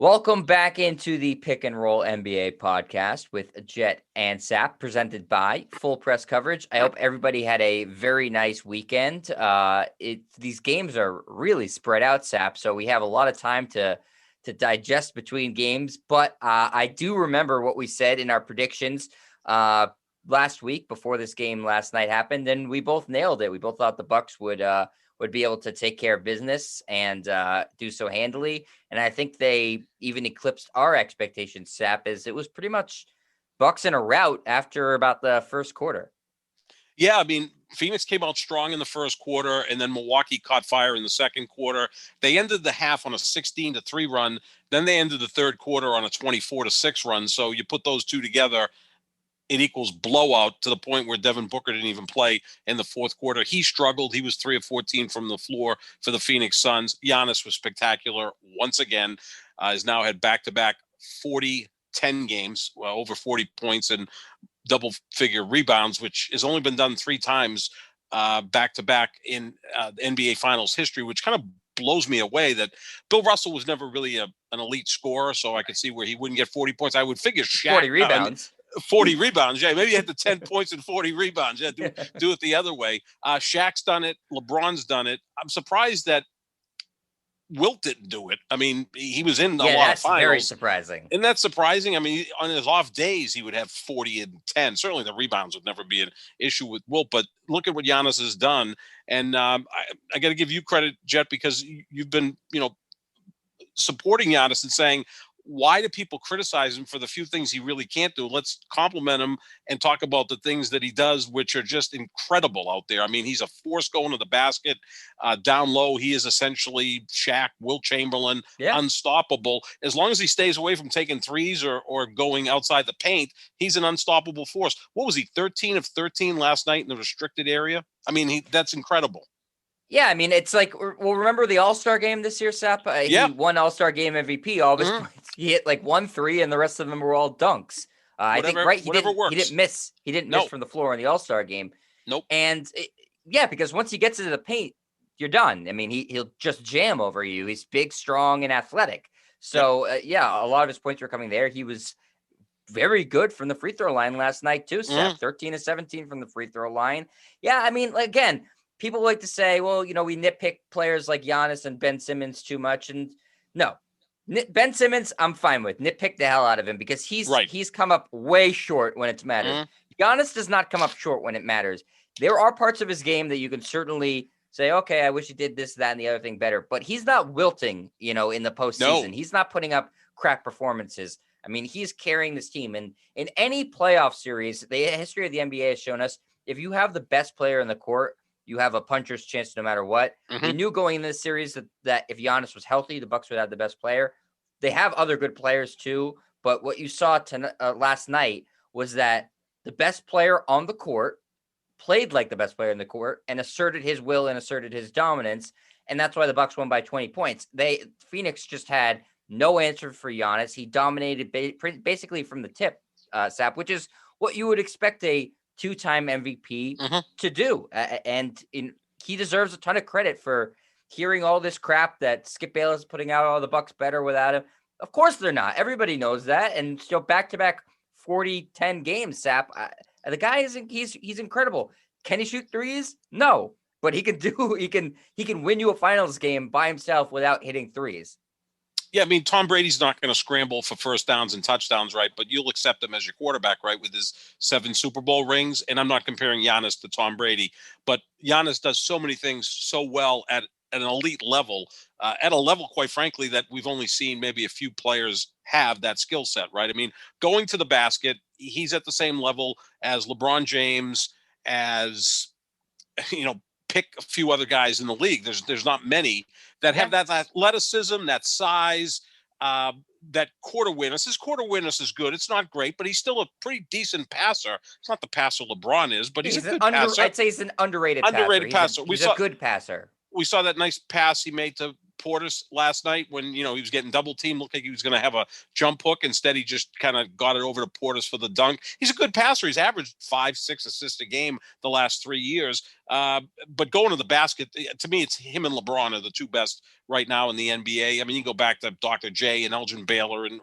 Welcome back into the Pick and Roll NBA podcast with Jet and Sap, presented by Full Press Coverage. I hope everybody had a very nice weekend. These games are really spread out, Sap, so we have a lot of time to digest between games. But I do remember what we said in our predictions last week before this game last night happened, and we both nailed it. We both thought the Bucks would be able to take care of business and do so handily. And I think they even eclipsed our expectations, Sap, as it was pretty much Bucks in a rout after about the first quarter. Yeah, I mean, Phoenix came out strong in the first quarter, and then Milwaukee caught fire in the second quarter. They ended the half on a 16-3 run. Then they ended the third quarter on a 24-6 run. So you put those two together, it equals blowout to the point where Devin Booker didn't even play in the fourth quarter. He struggled. He was 3 of 14 from the floor for the Phoenix Suns. Giannis was spectacular once again. Has now had back-to-back 40-10 games, over 40 points and double-figure rebounds, which has only been done 3 times back-to-back in NBA Finals history, which kind of blows me away that Bill Russell was never really an elite scorer, so I could see where he wouldn't get 40 points. I would figure Shaq. 40 rebounds. 40 rebounds. Yeah, maybe you had the 10 points and 40 rebounds. Yeah, do it the other way. Shaq's done it. LeBron's done it. I'm surprised that Wilt didn't do it. I mean, he was in a lot of finals. That's very surprising. Isn't that surprising? I mean, on his off days, he would have 40 and 10. Certainly the rebounds would never be an issue with Wilt, but look at what Giannis has done. And I got to give you credit, Jet, because you've been, supporting Giannis and saying, why do people criticize him for the few things he really can't do? Let's compliment him and talk about the things that he does, which are just incredible out there. I mean, he's a force going to the basket. Down low, he is essentially Shaq, Wilt Chamberlain, unstoppable. As long as he stays away from taking threes or going outside the paint, he's an unstoppable force. What was he, 13 of 13 last night in the restricted area? I mean, that's incredible. Yeah, I mean, it's like, well, remember the All-Star game this year, Sap? He won All-Star game MVP. All of his points, he hit like 1 3, and the rest of them were all dunks. I think, right? He didn't miss. He didn't miss from the floor in the All-Star game. Nope. And because once he gets into the paint, you're done. I mean, he'll just jam over you. He's big, strong, and athletic. So, a lot of his points were coming there. He was very good from the free throw line last night, too, Sap. 13 of 17 from the free throw line. Yeah, I mean, again, people like to say, well, we nitpick players like Giannis and Ben Simmons too much. And no, Ben Simmons, I'm fine with. Nitpick the hell out of him because he's come up way short when it's mattered. Giannis does not come up short when it matters. There are parts of his game that you can certainly say, okay, I wish he did this, that, and the other thing better. But he's not wilting, in the postseason. No. He's not putting up crap performances. I mean, he's carrying this team. And in any playoff series, the history of the NBA has shown us, if you have the best player in the court, you have a puncher's chance no matter what. We knew going into this series that if Giannis was healthy, the Bucks would have the best player. They have other good players too, but what you saw last night was that the best player on the court played like the best player in the court and asserted his will and asserted his dominance, and that's why the Bucks won by 20 points. Phoenix just had no answer for Giannis. He dominated basically from the tip, Sap, which is what you would expect a 2-time MVP to do. And he deserves a ton of credit for hearing all this crap that Skip Bayless is putting out all the Bucks better without him. Of course they're not. Everybody knows that. And back-to-back 40-10 games, Sap. The guy he's incredible. Can he shoot threes? No. But he can win you a finals game by himself without hitting threes. Yeah, I mean, Tom Brady's not going to scramble for first downs and touchdowns, right? But you'll accept him as your quarterback, right, with his 7 Super Bowl rings. And I'm not comparing Giannis to Tom Brady, but Giannis does so many things so well at an elite level, at a level, quite frankly, that we've only seen maybe a few players have that skill set, right? I mean, going to the basket, he's at the same level as LeBron James, as, pick a few other guys in the league. There's not many that have that athleticism, that size, that court awareness. His court awareness is good. It's not great, but he's still a pretty decent passer. It's not the passer LeBron is, but he's a good passer. I'd say he's an underrated passer. He's a good passer. we saw that nice pass he made to Portis last night when, he was getting double teamed. Looked like he was going to have a jump hook. Instead, he just kind of got it over to Portis for the dunk. He's a good passer. He's averaged 5-6 assists a game the last 3 years. But going to the basket, to me, it's him and LeBron are the two best right now in the NBA. I mean, you can go back to Dr. J and Elgin Baylor and,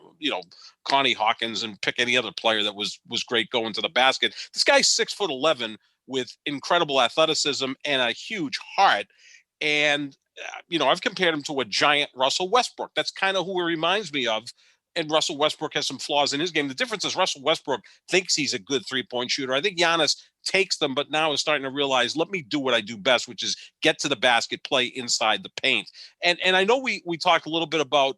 Connie Hawkins and pick any other player that was great going to the basket. This guy's 6'11" with incredible athleticism and a huge heart. And I've compared him to a giant Russell Westbrook. That's kind of who he reminds me of. And Russell Westbrook has some flaws in his game. The difference is Russell Westbrook thinks he's a good three-point shooter. I think Giannis takes them, but now is starting to realize, let me do what I do best, which is get to the basket, play inside the paint. And I know we talked a little bit about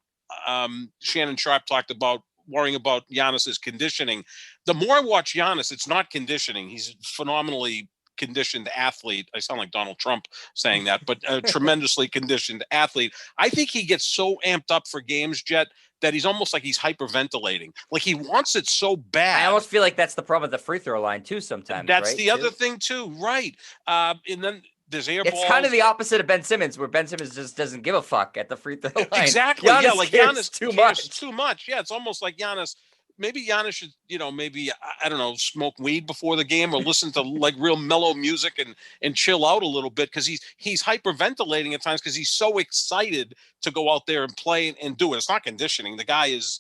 Shannon Sharpe talked about worrying about Giannis's conditioning. The more I watch Giannis, it's not conditioning. He's phenomenally conditioned athlete. I sound like Donald Trump saying that, but a tremendously conditioned athlete. I think he gets so amped up for games, Jet, that he's almost like he's hyperventilating. Like he wants it so bad. I almost feel like that's the problem at the free throw line too sometimes. That's right? the other thing too, right? And then there's air balls. It's kind of the opposite of Ben Simmons, where Ben Simmons just doesn't give a fuck at the free throw line. Exactly. Giannis yeah, like Giannis cares too much. Yeah, it's almost like Giannis. Maybe Giannis should, maybe, I don't know, smoke weed before the game or listen to like real mellow music and chill out a little bit, because he's hyperventilating at times because he's so excited to go out there and play and do it. It's not conditioning. The guy is,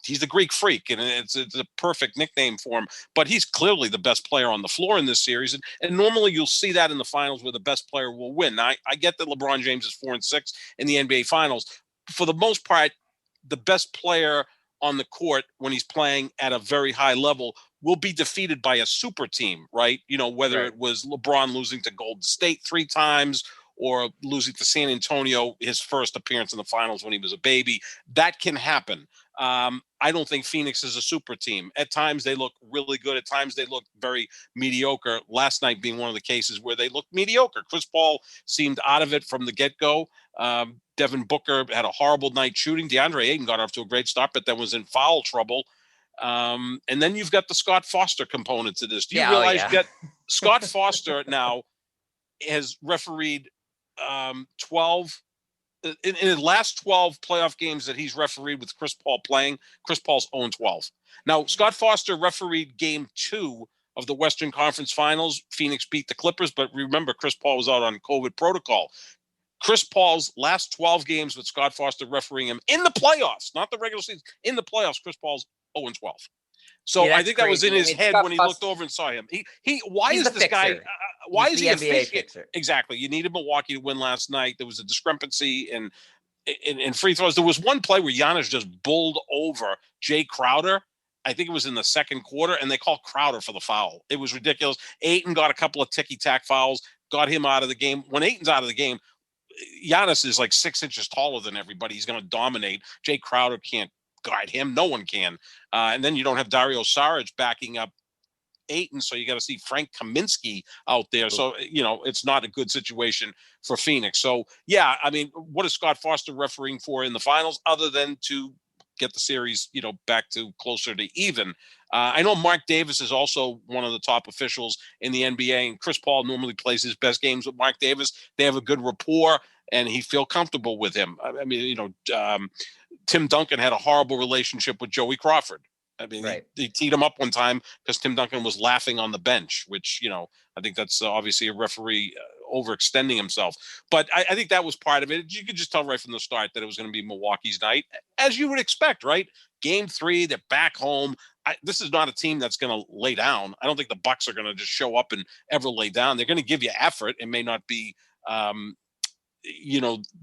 he's the Greek freak, and it's a perfect nickname for him. But he's clearly the best player on the floor in this series. And normally you'll see that in the finals where the best player will win. Now, I get that LeBron James is 4-6 in the NBA Finals. For the most part, the best player on the court when he's playing at a very high level will be defeated by a super team, right? Whether Right. it was LeBron losing to Golden State 3 times or losing to San Antonio, his first appearance in the finals when he was a baby, that can happen. I don't think Pheonix is a super team. At times they look really good. At times they look very mediocre. Last night being one of the cases where they looked mediocre. Chris Paul seemed out of it from the get-go. Devin Booker had a horrible night shooting. DeAndre Ayton got off to a great start, but then was in foul trouble. And then you've got the Scott Foster component to this. Do you realize that Scott Foster now has refereed 12 in his last 12 playoff games that he's refereed with Chris Paul playing? Chris Paul's 0-12. Now, Scott Foster refereed game 2 of the Western Conference Finals. Phoenix beat the Clippers, but remember, Chris Paul was out on COVID protocol. Chris Paul's last 12 games with Scott Foster refereeing him in the playoffs, not the regular season, in the playoffs, Chris Paul's 0-12. So I think that was in his head when he looked over and saw him. Why is this guy? Why is he a fixer? Exactly. You needed Milwaukee to win last night. There was a discrepancy in free throws. There was one play where Giannis just bowled over Jay Crowder. I think it was in the second quarter, and they called Crowder for the foul. It was ridiculous. Ayton got a couple of ticky-tack fouls, got him out of the game. When Ayton's out of the game, Giannis is like 6 inches taller than everybody. He's going to dominate. Jay Crowder can't guide him. No one can. And then you don't have Dario Saric backing up Ayton, so you got to see Frank Kaminsky out there. So, it's not a good situation for Phoenix. So, yeah, I mean, what is Scott Foster refereeing for in the finals other than to get the series, back to closer to even? I know Mark Davis is also one of the top officials in the NBA, and Chris Paul normally plays his best games with Mark Davis. They have a good rapport, and he feel comfortable with him. I mean, Tim Duncan had a horrible relationship with Joey Crawford. I mean, right. He teed him up one time because Tim Duncan was laughing on the bench, which, I think that's obviously a referee overextending himself. But I think that was part of it. You could just tell right from the start that it was going to be Milwaukee's night, as you would expect, right? Game 3, they're back home. This is not a team that's going to lay down. I don't think the Bucks are going to just show up and ever lay down. They're going to give you effort. It may not be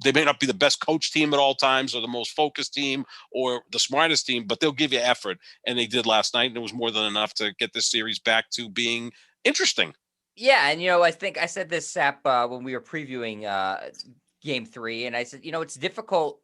they may not be the best coach team at all times or the most focused team or the smartest team, but they'll give you effort. And they did last night. And it was more than enough to get this series back to being interesting. Yeah. And, I think I said this, Sap, when we were previewing game 3, and I said, it's difficult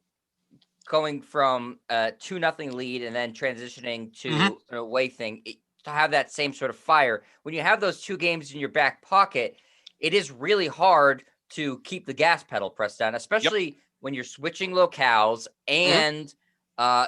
going from a 2-0 lead and then transitioning to an away thing to have that same sort of fire. When you have those 2 games in your back pocket, it is really hard to keep the gas pedal pressed down, especially when you're switching locales and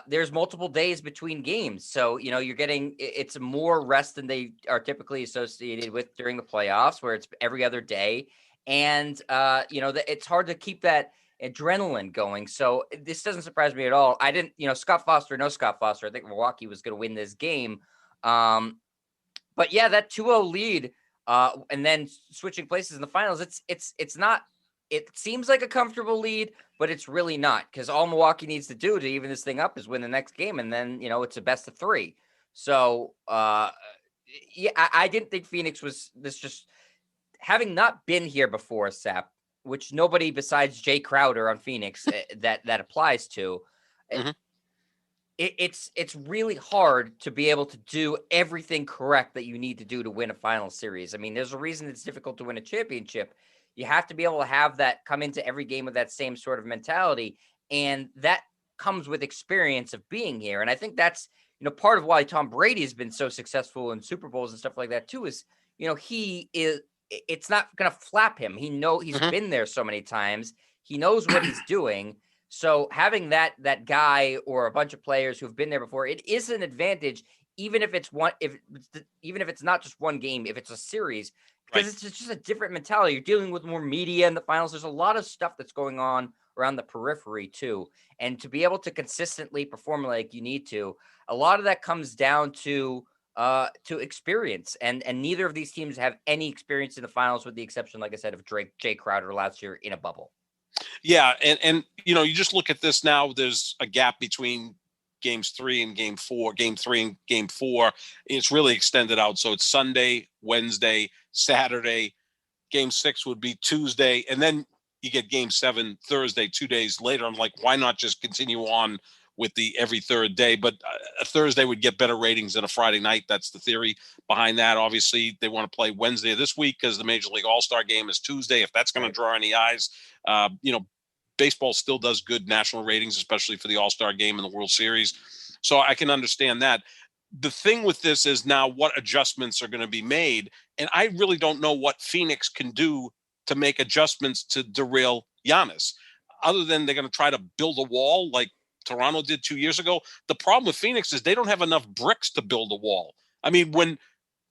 there's multiple days between games. So, you're getting, it's more rest than they are typically associated with during the playoffs, where it's every other day. and it's hard to keep that adrenaline going. So this doesn't surprise me at all. I didn't, Scott Foster, no Scott Foster. I think Milwaukee was going to win this game. But yeah, that 2-0 lead, and then switching places in the finals, it's not. It seems like a comfortable lead, but it's really not, because all Milwaukee needs to do to even this thing up is win the next game, and then it's a best of 3. So yeah, I didn't think Pheonix was this. Just having not been here before, Sap, which nobody besides Jay Crowder on Pheonix that applies to. Mm-hmm. It's really hard to be able to do everything correct that you need to do to win a final series. I mean, there's a reason it's difficult to win a championship. You have to be able to have that come into every game with that same sort of mentality. And that comes with experience of being here. And I think that's, part of why Tom Brady has been so successful in Super Bowls and stuff like that too, is, it's not going to flap him. He's Mm-hmm. been there so many times. He knows what he's doing. So having that guy or a bunch of players who've been there before, it is an advantage, even if it's not just one game, if it's a series, because Right. it's just a different mentality. You're dealing with more media in the finals. There's a lot of stuff that's going on around the periphery too. And to be able to consistently perform like you need to, a lot of that comes down to experience. And neither of these teams have any experience in the finals, with the exception, like I said, of Jay Crowder last year in a bubble. Yeah, and you just look at this now. There's a gap between games 3 and game 4, game 3 and game 4. It's really extended out. So it's Sunday, Wednesday, Saturday. Game 6 would be Tuesday, and then you get game 7 Thursday, 2 days later. I'm like, why not just continue on with the every third day? But a Thursday would get better ratings than a Friday night. That's the theory behind that. Obviously, they want to play Wednesday this week because the Major League All-Star game is Tuesday. If that's going to draw any eyes, baseball still does good national ratings, especially for the All-Star game and the World Series. So I can understand that. The thing with this is now what adjustments are going to be made. And I really don't know what Pheonix can do to make adjustments to derail Giannis, other than they're going to try to build a wall like Toronto did 2 years ago. The problem with Pheonix is they don't have enough bricks to build a wall. I mean, when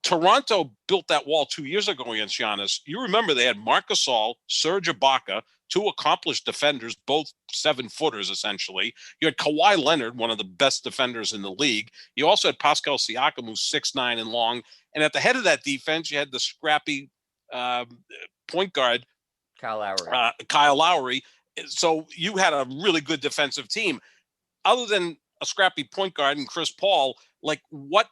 Toronto built that wall 2 years ago against Giannis, you remember they had Marc Gasol, Serge Ibaka, 2 accomplished defenders, both 7-footers essentially. You had Kawhi Leonard, one of the best defenders in the league. You also had Pascal Siakam, who's 6'9" and long. And at the head of that defense, you had the scrappy point guard, Kyle Lowry. So you had a really good defensive team. Other than a scrappy point guard and Chris Paul, like what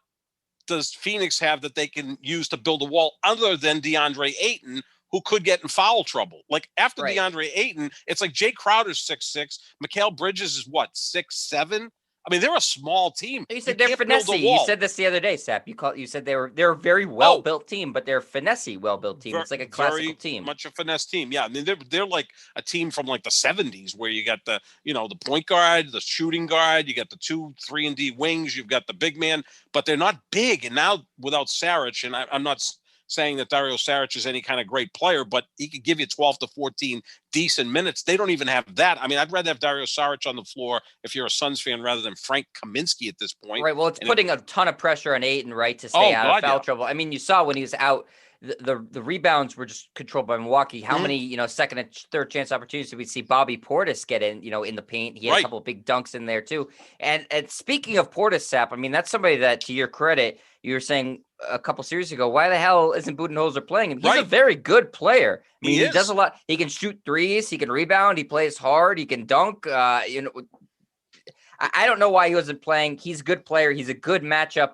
does Pheonix have that they can use to build a wall other than DeAndre Ayton, who could get in foul trouble? Like after DeAndre Ayton, it's like Jay Crowder's 6'6", Mikal Bridges is what, 6'7"? I mean, they're a small team. You said they're finessey. You said this the other day, Sap. You said they're a very well built team, but they're finessey, well built team. It's like a classical team. Much a finesse team. Yeah, I mean they're like a team from like the 70s, where you got the the point guard, the shooting guard, you got the 2, 3 and D wings, you've got the big man, but they're not big. And now without Saric, and I'm not saying that Dario Saric is any kind of great player, but he could give you 12 to 14 decent minutes. They don't even have that. I mean, I'd rather have Dario Saric on the floor if you're a Suns fan rather than Frank Kaminsky at this point. Right. Well, it's putting a ton of pressure on Ayton, right, to stay out of foul trouble. I mean, you saw when he was out, the rebounds were just controlled by Milwaukee. How many, second and third chance opportunities did we see Bobby Portis get in, in the paint? He had a couple of big dunks in there too. And speaking of Portis, Sap, I mean, that's somebody that, to your credit, you were saying a couple series ago, why the hell isn't Budenholzer playing him? He's a very good player. I mean, he does a lot. He can shoot threes. He can rebound. He plays hard. He can dunk. I don't know why he wasn't playing. He's a good player. He's a good matchup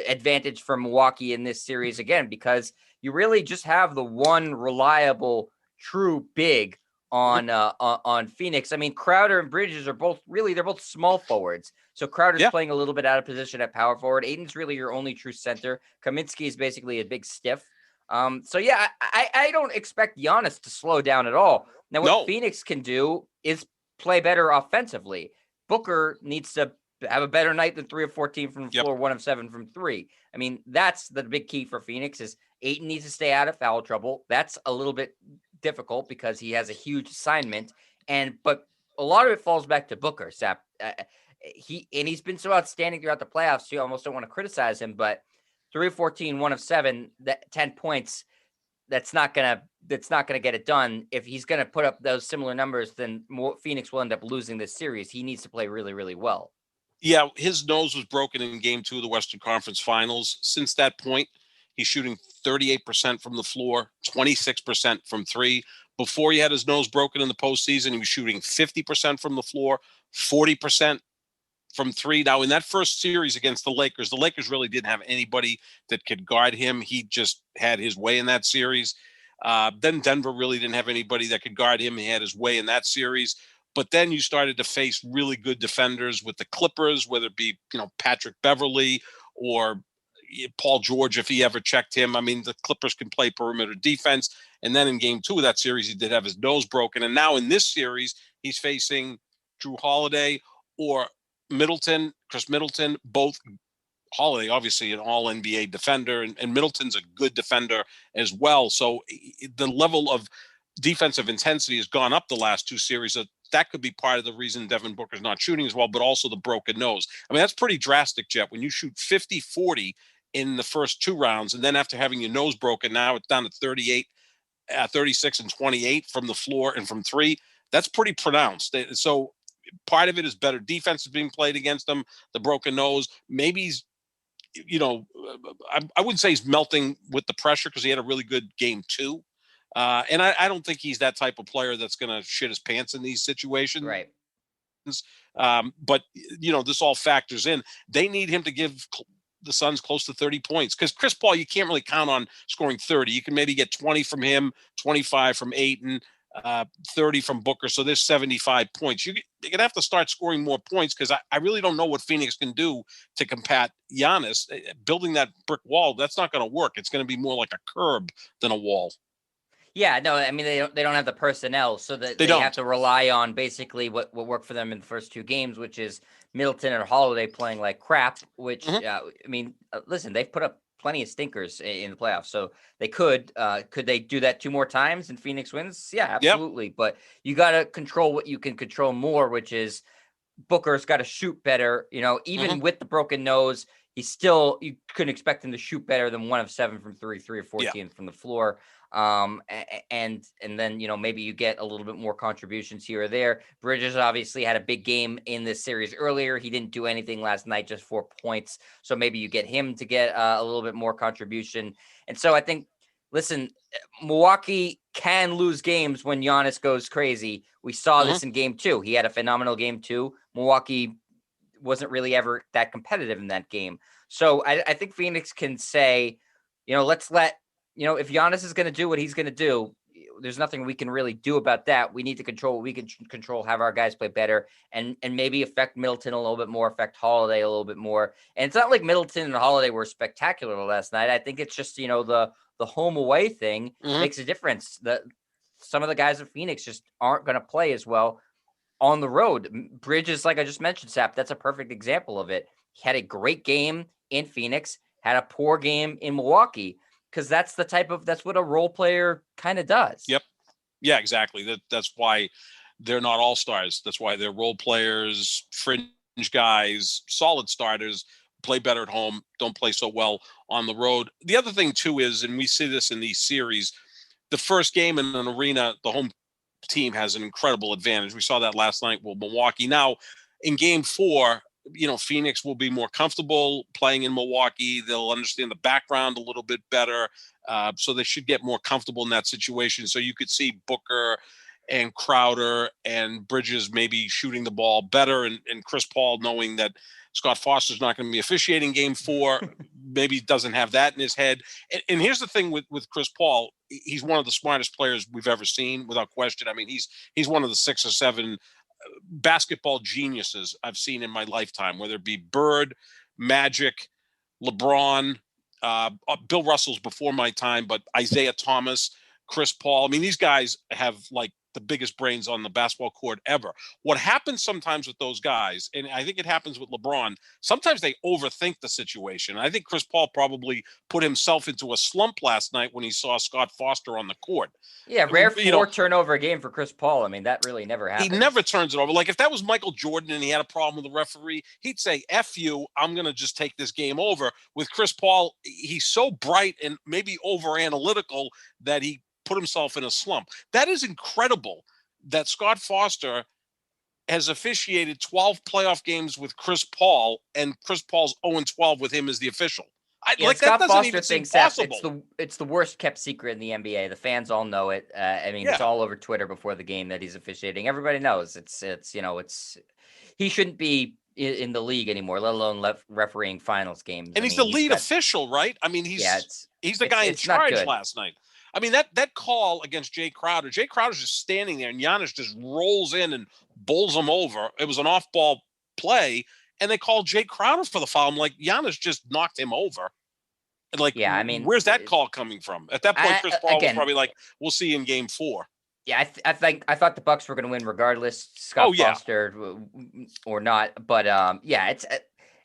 advantage for Milwaukee in this series again, because you really just have the one reliable, true big on Pheonix. I mean, Crowder and Bridges are both they're both small forwards. So Crowder's playing a little bit out of position at power forward. Ayton's really your only true center. Kaminsky is basically a big stiff. So yeah, I don't expect Giannis to slow down at all. Now, what Pheonix can do is play better offensively. Booker needs to have a better night than 3 of 14 from the floor, 1 of 7 from 3. I mean, that's the big key for Pheonix is Ayton needs to stay out of foul trouble. That's a little bit difficult because he has a huge assignment, but a lot of it falls back to Booker. Sap, he's been so outstanding throughout the playoffs. You almost don't want to criticize him, but 3 of 14, 1 of 7, 10 points. that's not gonna get it done. If he's gonna put up those similar numbers, then Phoenix will end up losing this series. He needs to play really, really well. Yeah, his nose was broken in game 2 of the Western Conference Finals. Since that point, he's shooting 38% from the floor, 26% from three. Before he had his nose broken in the postseason, he was shooting 50% from the floor, 40% from three. Now, in that first series against the Lakers really didn't have anybody that could guard him. He just had his way in that series. Then Denver really didn't have anybody that could guard him. He had his way in that series. But then you started to face really good defenders with the Clippers, whether it be, Patrick Beverly or Paul George, if he ever checked him. I mean, the Clippers can play perimeter defense. And then in game 2 of that series, he did have his nose broken. And now in this series, he's facing Drew Holiday or Chris Middleton, both. Holiday, obviously an all NBA defender, and Middleton's a good defender as well. So the level of defensive intensity has gone up the last 2 series. That could be part of the reason Devin Booker's not shooting as well, but also the broken nose. I mean, that's pretty drastic, Jet. When you shoot 50-40 in the first 2 rounds, and then after having your nose broken, now it's down to 38, 36 and 28 from the floor and from three. That's pretty pronounced. So part of it is better defense is being played against them, the broken nose. Maybe he's, I wouldn't say he's melting with the pressure because he had a really good game 2. And I don't think he's that type of player that's going to shit his pants in these situations. Right. But, this all factors in. They need him to give the Suns close to 30 points because Chris Paul, you can't really count on scoring 30. You can maybe get 20 from him, 25 from Ayton, 30 from Booker. So there's 75 points. You're going to have to start scoring more points because I really don't know what Phoenix can do to combat Giannis. Building that brick wall, that's not going to work. It's going to be more like a curb than a wall. Yeah, no, I mean, they don't have the personnel, so that they have to rely on basically what worked for them in the first 2 games, which is Middleton and Holiday playing like crap, which, I mean, listen, they've put up plenty of stinkers in the playoffs, so they could they do that 2 more times and Phoenix wins? Yeah, absolutely. Yep. But you got to control what you can control more, which is Booker's got to shoot better, even with the broken nose. You couldn't expect him to shoot better than 1 of 7 from 3 of 14 from the floor. And then, maybe you get a little bit more contributions here or there. Bridges obviously had a big game in this series earlier. He didn't do anything last night, just 4 points. So maybe you get him to get a little bit more contribution. And so I think, listen, Milwaukee can lose games when Giannis goes crazy. We saw this in game 2. He had a phenomenal game 2. Milwaukee wasn't really ever that competitive in that game. So I think Phoenix can say, let's let, if Giannis is going to do what he's going to do, there's nothing we can really do about that. We need to control what we can control, have our guys play better, and maybe affect Middleton a little bit more, affect Holiday a little bit more. And it's not like Middleton and Holiday were spectacular last night. I think it's just, the home away thing makes a difference. Some of the guys in Phoenix just aren't going to play as well on the road. Bridges, like I just mentioned, Sap, that's a perfect example of it. He had a great game in Phoenix, had a poor game in Milwaukee. Because that's what a role player kind of does. Yep. Yeah, exactly. That's why they're not all-stars. That's why they're role players, fringe guys, solid starters, play better at home, don't play so well on the road. The other thing, too, is, and we see this in these series, the first game in an arena, the home team has an incredible advantage. We saw that last night with Milwaukee. Now, in game 4, Phoenix will be more comfortable playing in Milwaukee. They'll understand the background a little bit better. So they should get more comfortable in that situation. So you could see Booker and Crowder and Bridges maybe shooting the ball better. And Chris Paul, knowing that Scott Foster's not going to be officiating game 4, maybe doesn't have that in his head. And here's the thing with Chris Paul. He's one of the smartest players we've ever seen, without question. I mean, he's one of the 6 or 7 basketball geniuses I've seen in my lifetime, whether it be Bird, Magic, LeBron, Bill Russell's before my time, but Isaiah Thomas, Chris Paul. I mean, these guys have like the biggest brains on the basketball court ever. What happens sometimes with those guys, and I think it happens with LeBron, sometimes they overthink the situation. I think Chris Paul probably put himself into a slump last night when he saw Scott Foster on the court. Yeah, rare four turnover game for Chris Paul. I mean, that really never happens. He never turns it over. Like if that was Michael Jordan and he had a problem with the referee, he'd say, F you, I'm going to just take this game over. With Chris Paul, he's so bright and maybe over analytical that he put himself in a slump. That is incredible that Scott Foster has officiated 12 playoff games with Chris Paul, and Chris Paul's 0-12 with him as the official. Scott Foster thinks that it's the worst kept secret in the NBA. The fans all know it. It's all over Twitter before the game that he's officiating. Everybody knows he shouldn't be in the league anymore, let alone refereeing finals games. And he's the lead official, right? I mean, he's the guy in charge last night. I mean, that call against Jay Crowder's just standing there, and Giannis just rolls in and bowls him over. It was an off-ball play, and they called Jay Crowder for the foul. I'm like, Giannis just knocked him over. Like, where's that call coming from? At that point, Chris Paul was probably like, "We'll see you in Game 4." Yeah, I thought the Bucks were going to win regardless, Scott Foster or not. But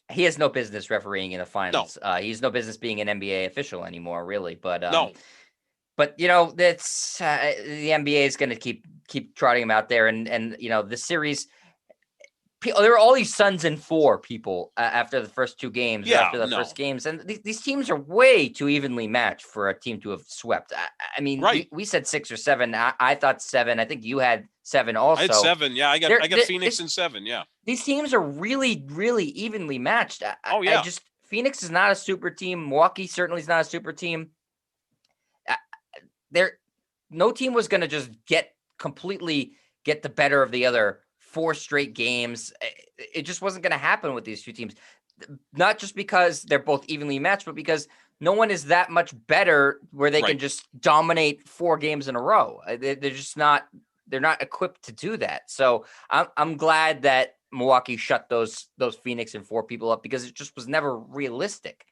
he has no business refereeing in the finals. No. He's no business being an NBA official anymore, really. But no. But that's the NBA is going to keep trotting him out there, and the series. There were all these Suns in 4 people after the first 2 games, first games, and these teams are way too evenly matched for a team to have swept. I mean, right. we said 6 or 7. I thought 7. I think you had 7 also. I had 7. Yeah, I got Pheonix in 7. Yeah, these teams are really, really evenly matched. Pheonix is not a super team. Milwaukee certainly is not a super team. No team was going to just get the better of the other 4 straight games. It just wasn't going to happen with these 2 teams. Not just because they're both evenly matched, but because no one is that much better where they can just dominate 4 games in a row. They're just not. They're not equipped to do that. So I'm glad that Milwaukee shut those Pheonix and 4 people up, because it just was never realistic.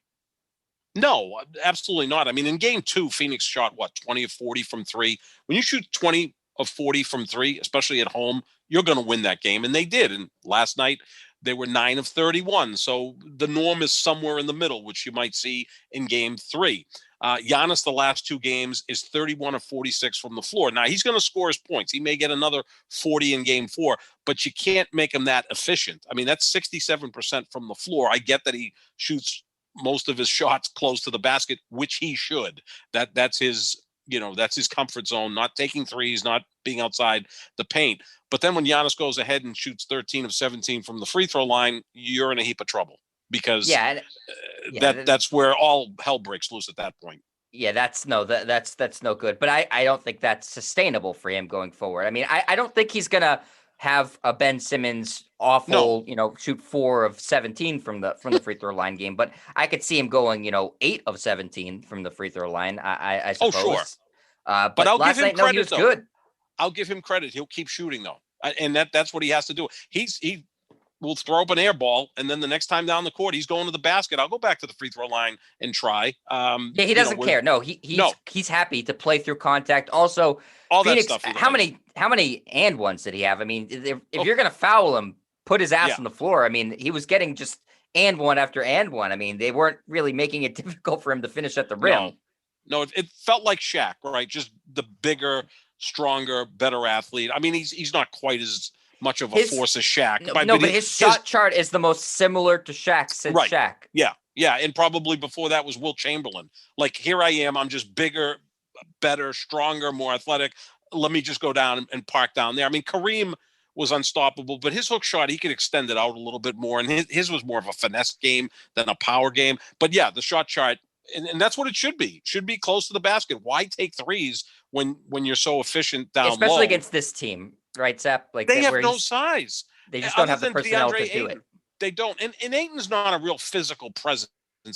No, absolutely not. I mean, in Game 2, Pheonix shot 20 of 40 from 3. When you shoot 20 of 40 from 3, especially at home, you're going to win that game. And they did. And last night they were 9 of 31. So the norm is somewhere in the middle, which you might see in Game 3. Giannis, the last 2 games, is 31 of 46 from the floor. Now, he's going to score his points. He may get another 40 in Game 4, but you can't make him that efficient. I mean, that's 67% from the floor. I get that he shoots most of his shots close to the basket, which he should. That's his comfort zone, not taking threes, not being outside the paint. But then when Giannis goes ahead and shoots 13 of 17 from the free throw line, you're in a heap of trouble, because that's where all hell breaks loose at that point. Yeah, that's no good. But I don't think that's sustainable for him going forward. I mean, I don't think he's gonna have a Ben Simmons awful, shoot 4 of 17 from the free throw line game, but I could see him going, 8 of 17 from the free throw line. I suppose. Oh, sure. But I'll give him credit, though. Good. I'll give him credit. He'll keep shooting, though, and that's what he has to do. He will throw up an air ball, and then the next time down the court, he's going to the basket. I'll go back to the free throw line and try. He doesn't care. No, he's happy to play through contact. Also, all Pheonix, that stuff. How many and ones did he have? I mean, if you're going to foul him, put his ass on the floor. I mean, he was getting just and one after and one. I mean, they weren't really making it difficult for him to finish at the rim. No, it felt like Shaq, right? Just the bigger, stronger, better athlete. I mean, he's not quite as much of a force as Shaq. But his shot chart is the most similar to Shaq since Shaq. Yeah, and probably before that was Wilt Chamberlain. Like, here I am, I'm just bigger, better, stronger, more athletic. Let me just go down and park down there. I mean, Kareem was unstoppable, but his hook shot, he could extend it out a little bit more, and his was more of a finesse game than a power game. But yeah, the shot chart, and that's what it should be. Should be close to the basket. Why take threes when you're so efficient down especially low? Against this team, right, Zap? Like, they have no size. They just don't have the personnel to do it. They don't. And Ayton's not a real physical presence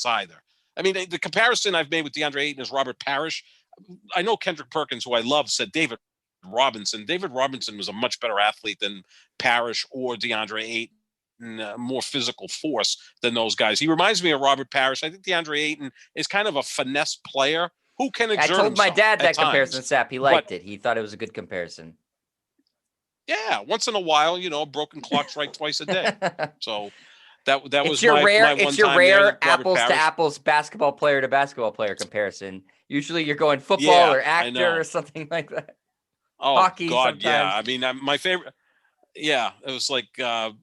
either. I mean, the comparison I've made with DeAndre Ayton is Robert Parrish. I know Kendrick Perkins, who I love, said David Robinson. David Robinson was a much better athlete than Parrish or DeAndre Ayton. More physical force than those guys. He reminds me of Robert Parrish. I think DeAndre Ayton is kind of a finesse player who can exert himself. I told my dad that comparison, Sap. He liked it. He thought it was a good comparison. Yeah, once in a while, a broken clock's right twice a day. So that was my It's one your time there. rare Robert apples to Parrish. apples basketball player to basketball player comparison. Usually you're going football Yeah, or I actor or know. something like that. Oh Hockey God, yeah. sometimes. I mean, my favorite. Yeah, it was like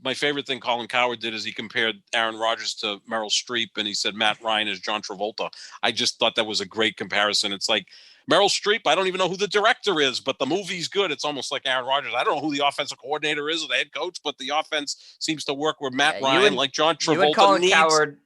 my favorite thing Colin Cowherd did is he compared Aaron Rodgers to Meryl Streep, and he said Matt Ryan is John Travolta. I just thought that was a great comparison. It's like Meryl Streep. I don't even know who the director is, but the movie's good. It's almost like Aaron Rodgers. I don't know who the offensive coordinator is or the head coach, but the offense seems to work where Matt Yeah, Ryan, like John you and Travolta, Colin Coward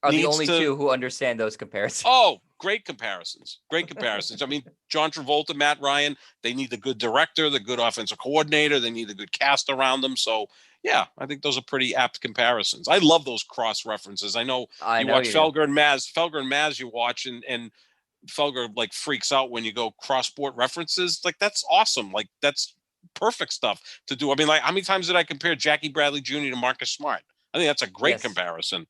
are the needs only to. two who understand those comparisons. Oh, great comparisons. Great comparisons. I mean, John Travolta, Matt Ryan, they need the good director, the good offensive coordinator. They need a good cast around them. So, yeah, I think those are pretty apt comparisons. I love those cross references. I know I you know watch you do. Felger and Maz. Felger and Maz you watch, and Felger like freaks out when you go cross sport references. Like, that's awesome. Like, that's perfect stuff to do. I mean, like, how many times did I compare Jackie Bradley Jr. to Marcus Smart? I think that's a great Yes. comparison.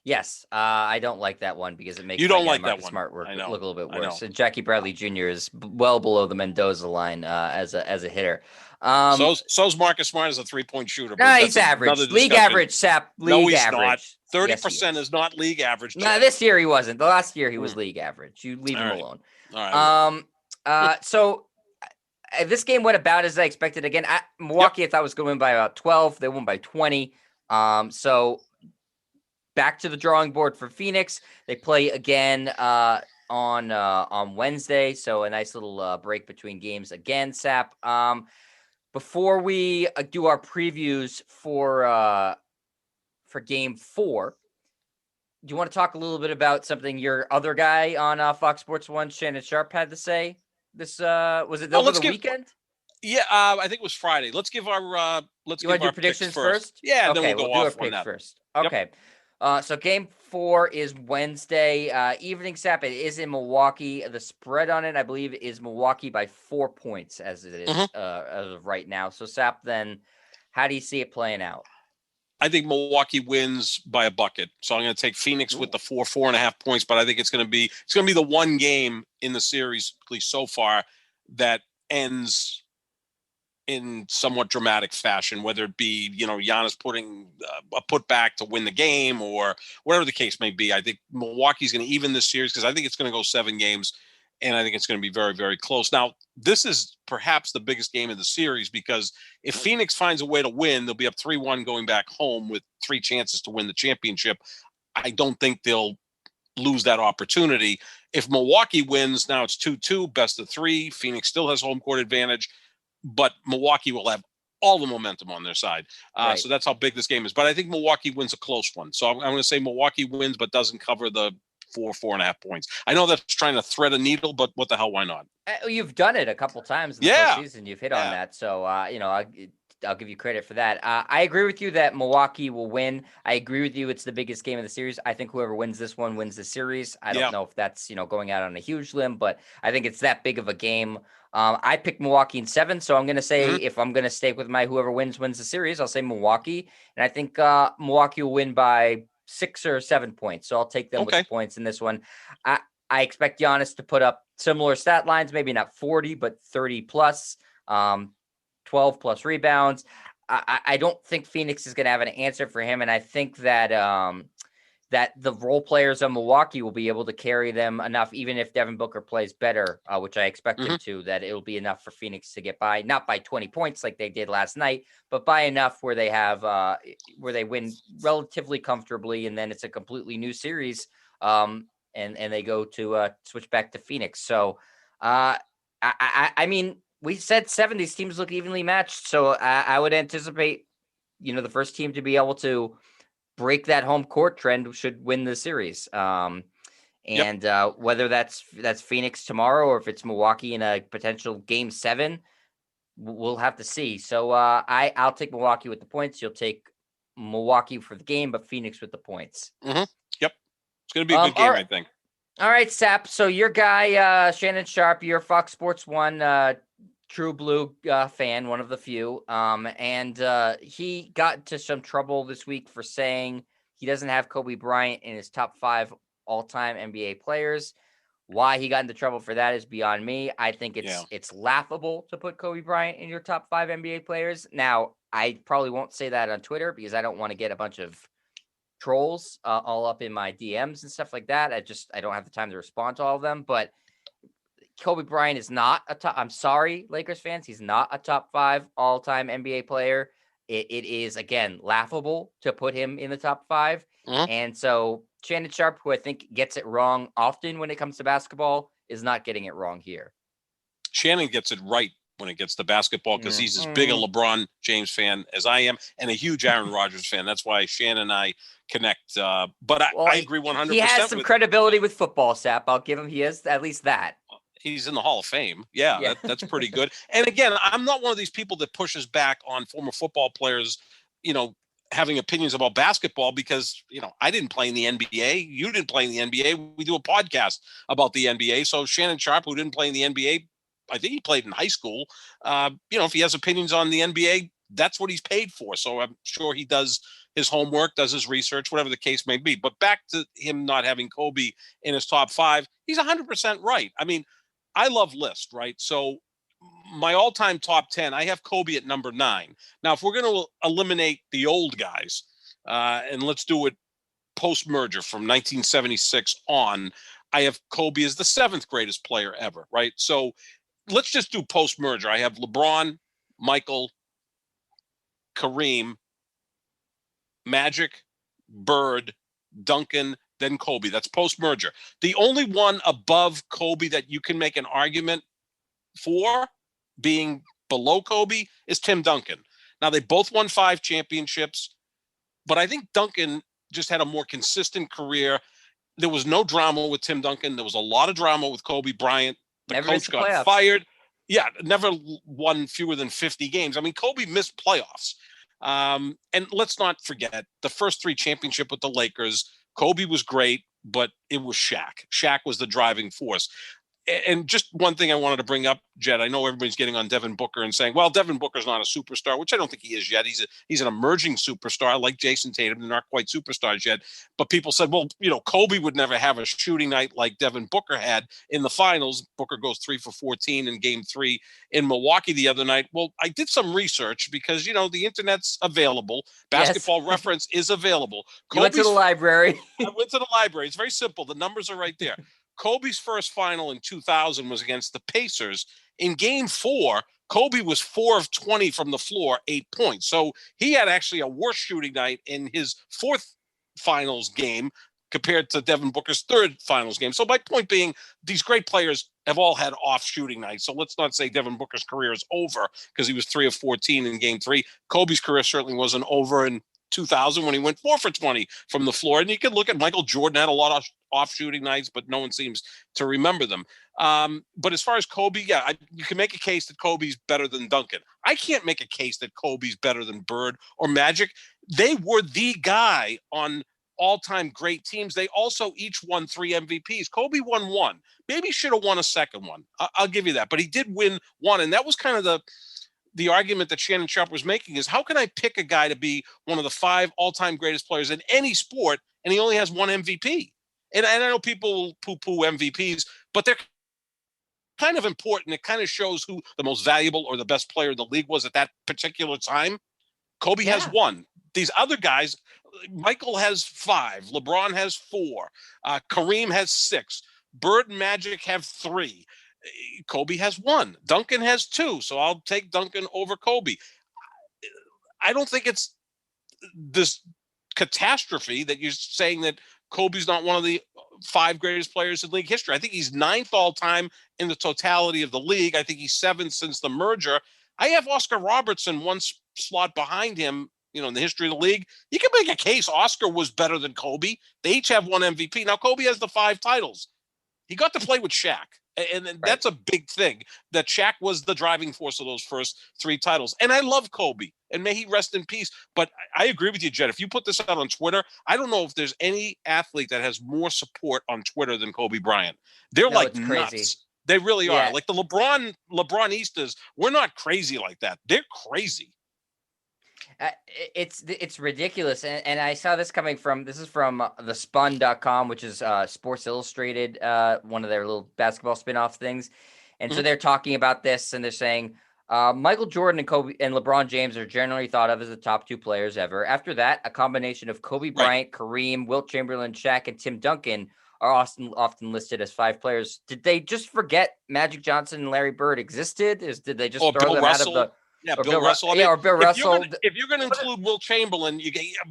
Yes, I don't like that one because it makes You my don't guy like that Marcus one. Smart I look know. a little bit I know. worse. And Jackie Bradley Jr. is well below the Mendoza line as a hitter. So's Marcus Smart as a 3-point shooter, No, but he's that's another average, league discussion. average, Sap, No, league he's not. average. Yes, he 30% is. is not league average. No, Jay. this year he wasn't. The last year he was league average. You leave All him right. alone. All right. So this game went about as I expected. Again, Milwaukee, I thought was going to win by about 12. They won by 20. So back to the drawing board for Pheonix. They play again on Wednesday. So a nice little break between games again, Sap. Before we do our previews for Game 4, do you want to talk a little bit about something your other guy on Fox Sports 1, Shannon Sharpe, had to say? This was it over the weekend? Yeah, I think it was Friday. Let's give our You want to do picks predictions first. Yeah, Okay, then we'll we'll go do our off on picks that. first. Yep. Okay. So Game 4 is Wednesday evening, Sap. It is in Milwaukee. The spread on it, I believe, is Milwaukee by 4 points as it is as of right now. So, Sap, then how do you see it playing out? I think Milwaukee wins by a bucket. So I'm going to take Pheonix with the 4.5 points, but I think it's going to be the one game in the series, at least so far, that ends in somewhat dramatic fashion, whether it be, Giannis putting a putback to win the game or whatever the case may be. I think Milwaukee's going to even this series because I think it's going to go 7 games, and I think it's going to be very, very close. Now, this is perhaps the biggest game of the series because if Pheonix finds a way to win, they'll be up 3-1 going back home with 3 chances to win the championship. I don't think they'll lose that opportunity. If Milwaukee wins, now it's 2-2, best of 3. Pheonix still has home court advantage, but Milwaukee will have all the momentum on their side. Right. So that's how big this game is. But I think Milwaukee wins a close one. So I'm going to say Milwaukee wins, but doesn't cover the 4.5 points. I know that's trying to thread a needle, but what the hell, why not? You've done it a couple times in the postseason. You've hit on that. So, I'll give you credit for that. I agree with you that Milwaukee will win. I agree with you. It's the biggest game of the series. I think whoever wins this one wins the series. I don't know if that's, going out on a huge limb, but I think it's that big of a game. I picked Milwaukee in 7. So I'm going to say, if I'm going to stay with my whoever wins the series, I'll say Milwaukee. And I think Milwaukee will win by 6 or 7 points. So I'll take them with the points in this one. I expect Giannis to put up similar stat lines, maybe not 40, but 30 plus. 12 plus rebounds. I don't think Pheonix is going to have an answer for him. And I think that that the role players of Milwaukee will be able to carry them enough, even if Devin Booker plays better, which I expect him to, that it'll be enough for Pheonix to get by, not by 20 points like they did last night, but by enough where they have where they win relatively comfortably. And then it's a completely new series. And they go to switch back to Pheonix. So I mean, we said 70s teams look evenly matched. So I would anticipate, the first team to be able to break that home court trend should win the series. And whether that's Pheonix tomorrow or if it's Milwaukee in a potential Game 7, we'll have to see. So I'll take Milwaukee with the points. You'll take Milwaukee for the game, but Pheonix with the points. Yep. It's going to be a good game, I think. All right, Sap. So your guy, Shannon Sharpe, your Fox Sports 1 True Blue fan, one of the few. And he got into some trouble this week for saying he doesn't have Kobe Bryant in his top 5 all-time NBA players. Why he got into trouble for that is beyond me. I think Yeah. it's laughable to put Kobe Bryant in your top 5 NBA players. Now, I probably won't say that on Twitter because I don't want to get a bunch of trolls all up in my DMs and stuff like that. I don't have the time to respond to all of them. But Kobe Bryant is not a top. I'm sorry, Lakers fans. He's not a top 5 all-time NBA player. It is, again, laughable to put him in the top 5. Mhm. And so Shannon Sharpe, who I think gets it wrong often when it comes to basketball, is not getting it wrong here. Shannon gets it right when it gets to basketball because he's as big a LeBron James fan as I am and a huge Aaron Rodgers fan. That's why Shannon and I connect. But I agree 100%. He has some credibility with football, Sap. I'll give him. He has at least that. He's in the Hall of Fame. Yeah. That's pretty good. And again, I'm not one of these people that pushes back on former football players, having opinions about basketball because, I didn't play in the NBA. You didn't play in the NBA. We do a podcast about the NBA. So Shannon Sharpe, who didn't play in the NBA, I think he played in high school. If he has opinions on the NBA, that's what he's paid for. So I'm sure he does his homework, does his research, whatever the case may be. But back to him not having Kobe in his top 5, he's 100% right. I mean, I love lists, right? So my all-time top 10, I have Kobe at number 9. Now, if we're going to eliminate the old guys, and let's do it post-merger from 1976 on, I have Kobe as the 7th greatest player ever, right? So let's just do post-merger. I have LeBron, Michael, Kareem, Magic, Bird, Duncan, then Kobe. That's post-merger. The only one above Kobe that you can make an argument for being below Kobe is Tim Duncan. Now, they both won 5 championships, but I think Duncan just had a more consistent career. There was no drama with Tim Duncan. There was a lot of drama with Kobe Bryant. The coach got fired. Yeah, never won fewer than 50 games. I mean, Kobe missed playoffs. And let's not forget the first 3 championship with the Lakers. Kobe was great, but it was Shaq. Shaq was the driving force. And just one thing I wanted to bring up, Jed, I know everybody's getting on Devin Booker and saying, well, Devin Booker's not a superstar, which I don't think he is yet. He's an emerging superstar like Jason Tatum. They're not quite superstars yet. But people said, well, Kobe would never have a shooting night like Devin Booker had in the finals. Booker goes 3 for 14 in game 3 in Milwaukee the other night. Well, I did some research because, the internet's available. Basketball Reference is available. You went to the library. I went to the library. It's very simple. The numbers are right there. Kobe's first final in 2000 was against the Pacers. In game 4, Kobe was 4 of 20 from the floor, 8 points. So he had actually a worse shooting night in his 4th finals game compared to Devin Booker's 3rd finals game. So my point being, these great players have all had off shooting nights. So let's not say Devin Booker's career is over because he was 3 of 14 in game 3. Kobe's career certainly wasn't over in 2000 when he went 4 for 20 from the floor. And you could look at Michael Jordan had a lot of off shooting nights, but no one seems to remember them. But as far as Kobe, you can make a case that Kobe's better than Duncan. I can't make a case that Kobe's better than Bird or Magic. They were the guy on all-time great teams. They also each won 3 MVPs. Kobe won 1. Maybe should have won a second one. I'll give you that. But he did win 1. And that was kind of the argument that Shannon Sharpe was making is how can I pick a guy to be one of the 5 all-time greatest players in any sport and he only has 1 MVP? And I know people poo-poo MVPs, but they're kind of important. It kind of shows who the most valuable or the best player in the league was at that particular time. Kobe has 1. These other guys, Michael has 5. LeBron has 4. Kareem has 6. Bird and Magic have 3. Kobe has 1. Duncan has 2. So I'll take Duncan over Kobe. I don't think it's this catastrophe that you're saying that Kobe's not one of the 5 greatest players in league history. I think he's 9th all time in the totality of the league. I think he's 7th since the merger. I have Oscar Robertson 1 slot behind him, in the history of the league. You can make a case Oscar was better than Kobe. They each have 1 MVP. Now, Kobe has the 5 titles. He got to play with Shaq. And that's a big thing, that Shaq was the driving force of those first 3 titles. And I love Kobe, and may he rest in peace. But I agree with you, Jed. If you put this out on Twitter, I don't know if there's any athlete that has more support on Twitter than Kobe Bryant. They're like nuts. Crazy. They really are. Like the LeBronistas, we're not crazy like that. They're crazy. It's ridiculous, and I saw this coming from the Spun.com, which is Sports Illustrated, one of their little basketball spin-off things, and so they're talking about this, and they're saying Michael Jordan and Kobe and LeBron James are generally thought of as the top two players ever. After that, a combination of Kobe Bryant, Kareem, Wilt Chamberlain, Shaq, and Tim Duncan are often listed as five players. Did they just forget Magic Johnson and Larry Bird existed? Did they just throw Bill them Russell? out of the? Yeah, Or Bill Russell. I mean, or Bill Russell. If you're gonna include Wilt Chamberlain,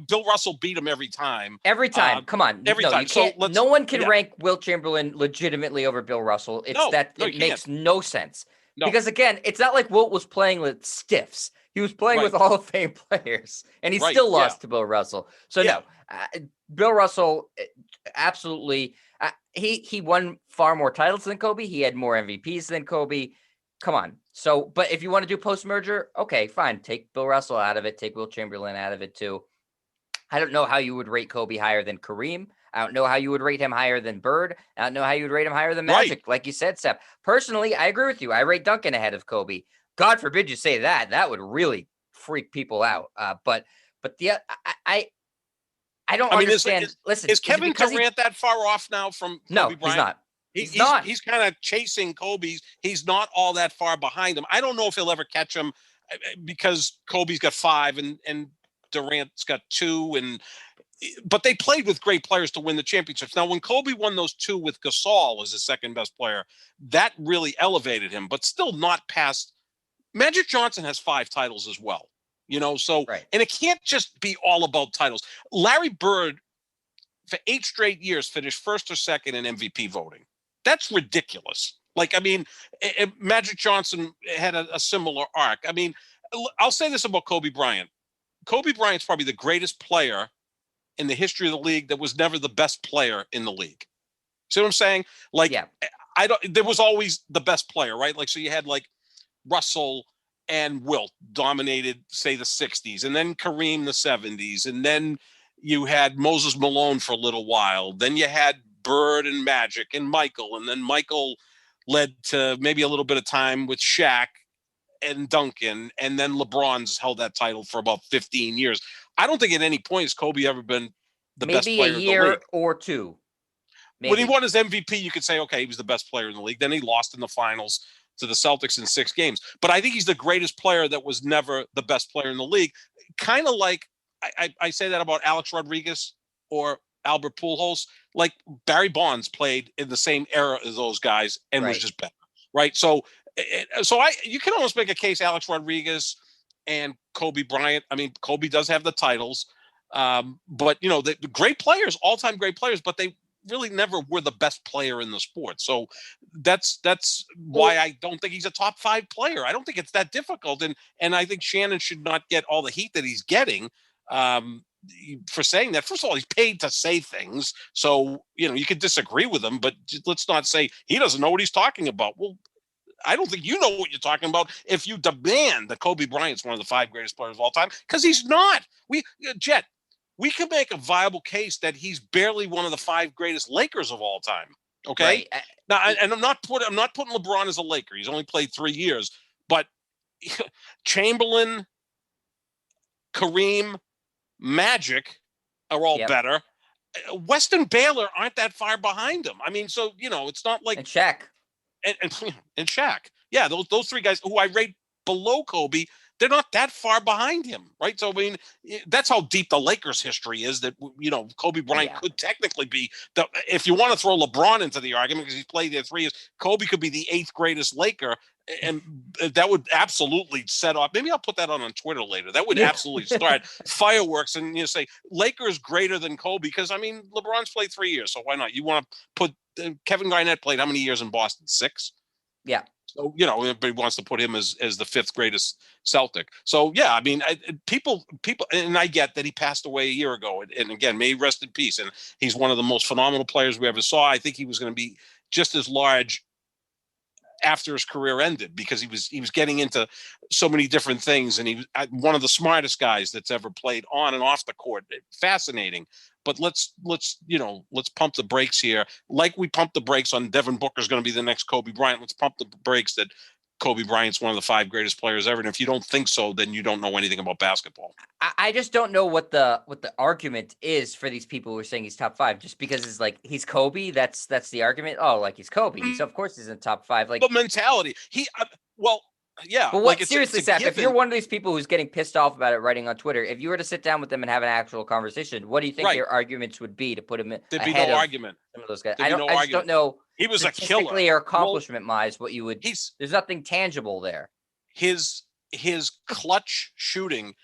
Bill Russell beat him every time. Every time. Come on. Every time. You can't. So no one can rank Wilt Chamberlain legitimately over Bill Russell. It makes no sense. No. Because again, it's not like Wilt was playing with stiffs. He was playing with Hall of Fame players, and he still lost to Bill Russell. So no, Bill Russell absolutely. He won far more titles than Kobe. He had more MVPs than Kobe. Come on. So, but if you want to do post-merger, okay, fine. Take Bill Russell out of it. Take Wilt Chamberlain out of it too. I don't know how you would rate Kobe higher than Kareem. I don't know how you would rate him higher than Bird. I don't know how you would rate him higher than Magic. Like you said, Seth. Personally, I agree with you. I rate Duncan ahead of Kobe. God forbid you say that. That would really freak people out. But I don't understand. Listen, is Kevin Durant that far off now from Kobe Bryant? He's not. He's kind of chasing Kobe's. He's not all that far behind him. I don't know if he'll ever catch him because Kobe's got 5 and Durant's got 2. But they played with great players to win the championships. Now, when Kobe won those 2 with Gasol as his second best player, that really elevated him, but still not past. Magic Johnson has 5 titles as well. And it can't just be all about titles. Larry Bird, for 8 straight years, finished first or second in MVP voting. That's ridiculous. Magic Johnson had a similar arc. I mean, I'll say this about Kobe Bryant. Kobe Bryant's probably the greatest player in the history of the league that was never the best player in the league. See what I'm saying? There was always the best player, right? So you had Russell and Wilt dominated, say, the 60s, and then Kareem the 70s, and then you had Moses Malone for a little while. Then you had Bird and Magic and Michael, and then Michael led to maybe a little bit of time with Shaq and Duncan, and then LeBron's held that title for about 15 years. I don't think at any point has Kobe ever been the best player in the league. Maybe a year or two. Maybe. When he won his MVP, you could say, okay, he was the best player in the league. Then he lost in the finals to the Celtics in 6 games. But I think he's the greatest player that was never the best player in the league. Kind of like I say that about Alex Rodriguez or Albert Pujols. Barry Bonds played in the same era as those guys and was just better, right? So you can almost make a case Alex Rodriguez and Kobe Bryant. I mean, Kobe does have the titles, but the great players, all-time great players, but they really never were the best player in the sport. So that's why I don't think he's a top 5 player. I don't think it's that difficult. And I think Shannon should not get all the heat that he's getting for saying that. First of all, he's paid to say things. So, you could disagree with him, but let's not say he doesn't know what he's talking about. Well, I don't think you know what you're talking about if you demand that Kobe Bryant's one of the 5 greatest players of all time, because he's not. We can make a viable case that he's barely one of the 5 greatest Lakers of all time. Okay. Right. Now, and I'm not putting LeBron as a Laker. He's only played 3 years, but Chamberlain, Kareem, Magic are all better. West and Baylor aren't that far behind him. I mean, so, it's not like. And Shaq. And Shaq. Yeah, those 3 guys who I rate below Kobe, they're not that far behind him, right? So, I mean, that's how deep the Lakers' history is, that, Kobe Bryant could technically be if you want to throw LeBron into the argument because he's played there 3 years, Kobe could be the 8th greatest Laker, and that would absolutely set off. Maybe I'll put that on Twitter later. That would absolutely start fireworks, and say Lakers greater than Kobe, because, I mean, LeBron's played 3 years, so why not? You want to put Kevin Garnett played how many years in Boston? 6? Yeah. So, everybody wants to put him as the 5th greatest Celtic. So, yeah, I mean, people, and I get that he passed away a year ago. And again, may he rest in peace. And he's one of the most phenomenal players we ever saw. I think he was going to be just as large after his career ended, because he was getting into so many different things. And he was one of the smartest guys that's ever played on and off the court. Fascinating. But let's pump the brakes here. Like we pumped the brakes on Devin Booker's going to be the next Kobe Bryant. Let's pump the brakes that Kobe Bryant's one of the 5 greatest players ever. And if you don't think so, then you don't know anything about basketball. I just don't know what the argument is for these people who are saying he's top 5, just because it's like he's Kobe. That's the argument. Oh, like he's Kobe, so of course he's in top 5. Like, but mentality. Yeah. But like seriously, Sap, if you're one of these people who's getting pissed off about it writing on Twitter, if you were to sit down with them and have an actual conversation, what do you think their arguments would be to put him There'd ahead be no of argument. Some of those guys? I just don't know. He was a killer. Or accomplishment-wise, what you would. There's nothing tangible there. His clutch shooting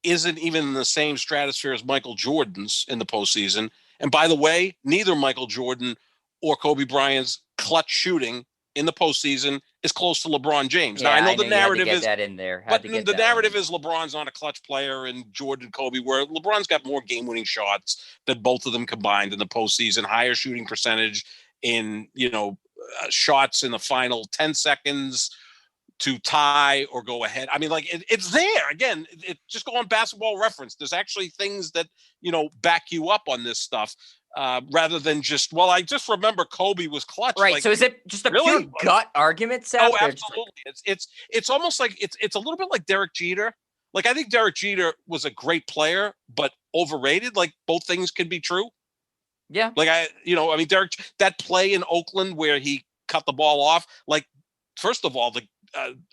isn't even in the same stratosphere as Michael Jordan's in the postseason. And by the way, neither Michael Jordan or Kobe Bryant's clutch shooting in the postseason is close to LeBron James. Yeah, now, I know the narrative is that in there. But the narrative is LeBron's not a clutch player and Jordan, Kobe, where LeBron's got more game-winning shots than both of them combined in the postseason, higher shooting percentage in, shots in the final 10 seconds to tie or go ahead. I mean, like it's there again. It just go on Basketball Reference. There's actually things that back you up on this stuff, rather than just. Well, I just remember Kobe was clutch. Right. Like, so is it just a pure gut argument, Seth? Oh, absolutely. It's almost like it's a little bit like Derek Jeter. Like I think Derek Jeter was a great player, but overrated. Like both things can be true. Yeah. Like Derek, that play in Oakland where he cut the ball off. Like first of all,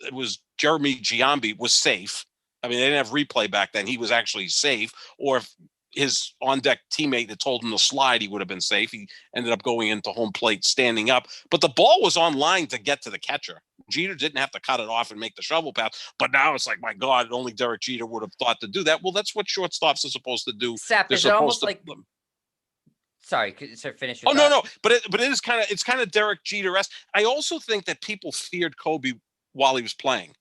it was Jeremy Giambi was safe. I mean, they didn't have replay back then. He was actually safe. Or if his on-deck teammate that told him to slide, he would have been safe. He ended up going into home plate standing up. But the ball was on line to get to the catcher. Jeter didn't have to cut it off and make the shovel pass. But now it's like, my God, only Derek Jeter would have thought to do that. Well, that's what shortstops are supposed to do. Sap, is it almost like... Sorry, finish your thought. No. But it is kind of Derek Jeter-esque. I also think that people feared Kobe while he was playing.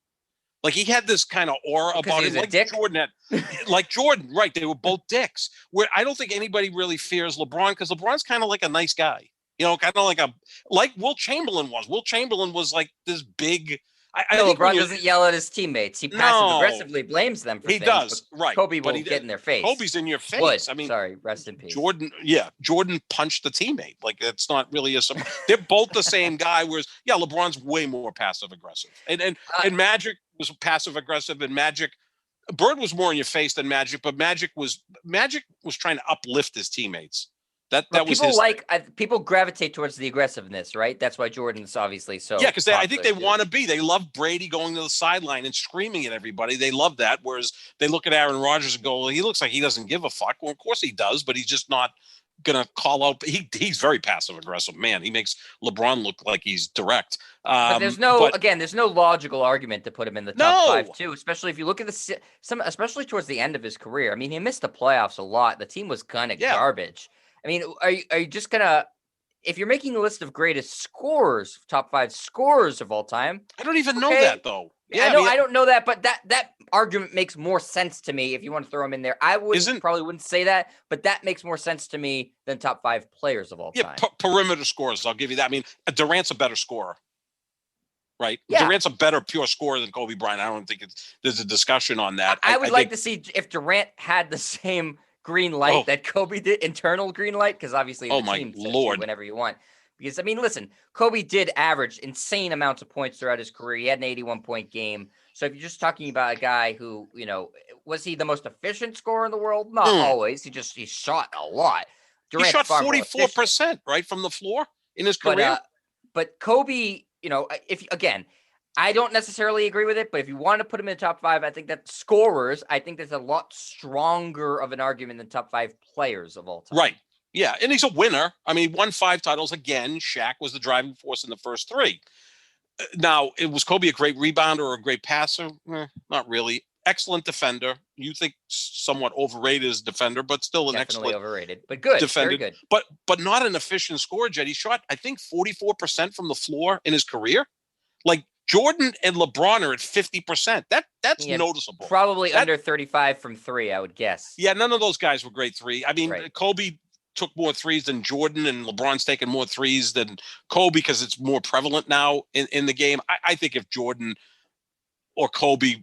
Like he had this kind of aura about him, like Jordan had, like Jordan, right? They were both dicks. Where I don't think anybody really fears LeBron because LeBron's kind of like a nice guy, kind of like Will Chamberlain was. Will Chamberlain was like this big. I think LeBron doesn't yell at his teammates. He passive aggressively blames them for things. He does, right? Kobe will get in their face. Kobe's in your face. I mean, sorry, rest in peace. Jordan punched the teammate. Like it's not really they're both the same guy. Whereas, LeBron's way more passive aggressive, and Magic was passive aggressive, and Bird was more in your face than Magic, but Magic was trying to uplift his teammates. That was his people gravitate towards the aggressiveness, right? That's why Jordan's obviously so. Yeah, because I think they want to be. They love Brady going to the sideline and screaming at everybody. They love that. Whereas they look at Aaron Rodgers and go, well, he looks like he doesn't give a fuck. Well, of course he does, but he's just not going to call out. He's very passive aggressive, man. He makes LeBron look like he's direct. But there's no logical argument to put him in the top 5 too, especially if you look at especially towards the end of his career. I mean, he missed the playoffs a lot. The team was kind of garbage. I mean, are you just gonna, if you're making a list of greatest scorers, top 5 scorers of all time? I don't even know that though. Yeah, I don't know that, but that argument makes more sense to me if you want to throw him in there. I probably wouldn't say that, but that makes more sense to me than top 5 players of all time. Perimeter scorers, I'll give you that. I mean, Durant's a better scorer, right? Yeah. Durant's a better pure scorer than Kobe Bryant. I don't think there's a discussion on that. I would like to see if Durant had the same green light that Kobe did, internal green light, because obviously the team says you whenever you want. Because, I mean, listen, Kobe did average insane amounts of points throughout his career. He had an 81-point game. So if you're just talking about a guy who, was he the most efficient scorer in the world? Not always. He shot a lot. Durant shot 44%, right, from the floor in his career. But Kobe, I don't necessarily agree with it, but if you want to put him in the top 5, I think that scorers, I think there's a lot stronger of an argument than top 5 players of all time. Right. Yeah. And he's a winner. I mean, won 5 titles. Again, Shaq was the driving force in the first 3. Now, was Kobe a great rebounder or a great passer? Not really. Excellent defender. You think somewhat overrated as a defender, but still an excellent overrated, but good defender. Very good. But not an efficient scorer, Jed. He shot, I think, 44% from the floor in his career. Like, Jordan and LeBron are at 50%. That's noticeable. Probably under 35 from 3, I would guess. Yeah, none of those guys were great 3. I mean, Kobe took more threes than Jordan, and LeBron's taken more threes than Kobe because it's more prevalent now in the game. I think if Jordan or Kobe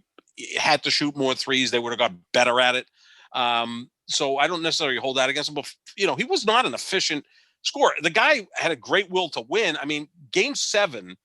had to shoot more threes, they would have got better at it. So I don't necessarily hold that against him, but he was not an efficient scorer. The guy had a great will to win. I mean, Game 7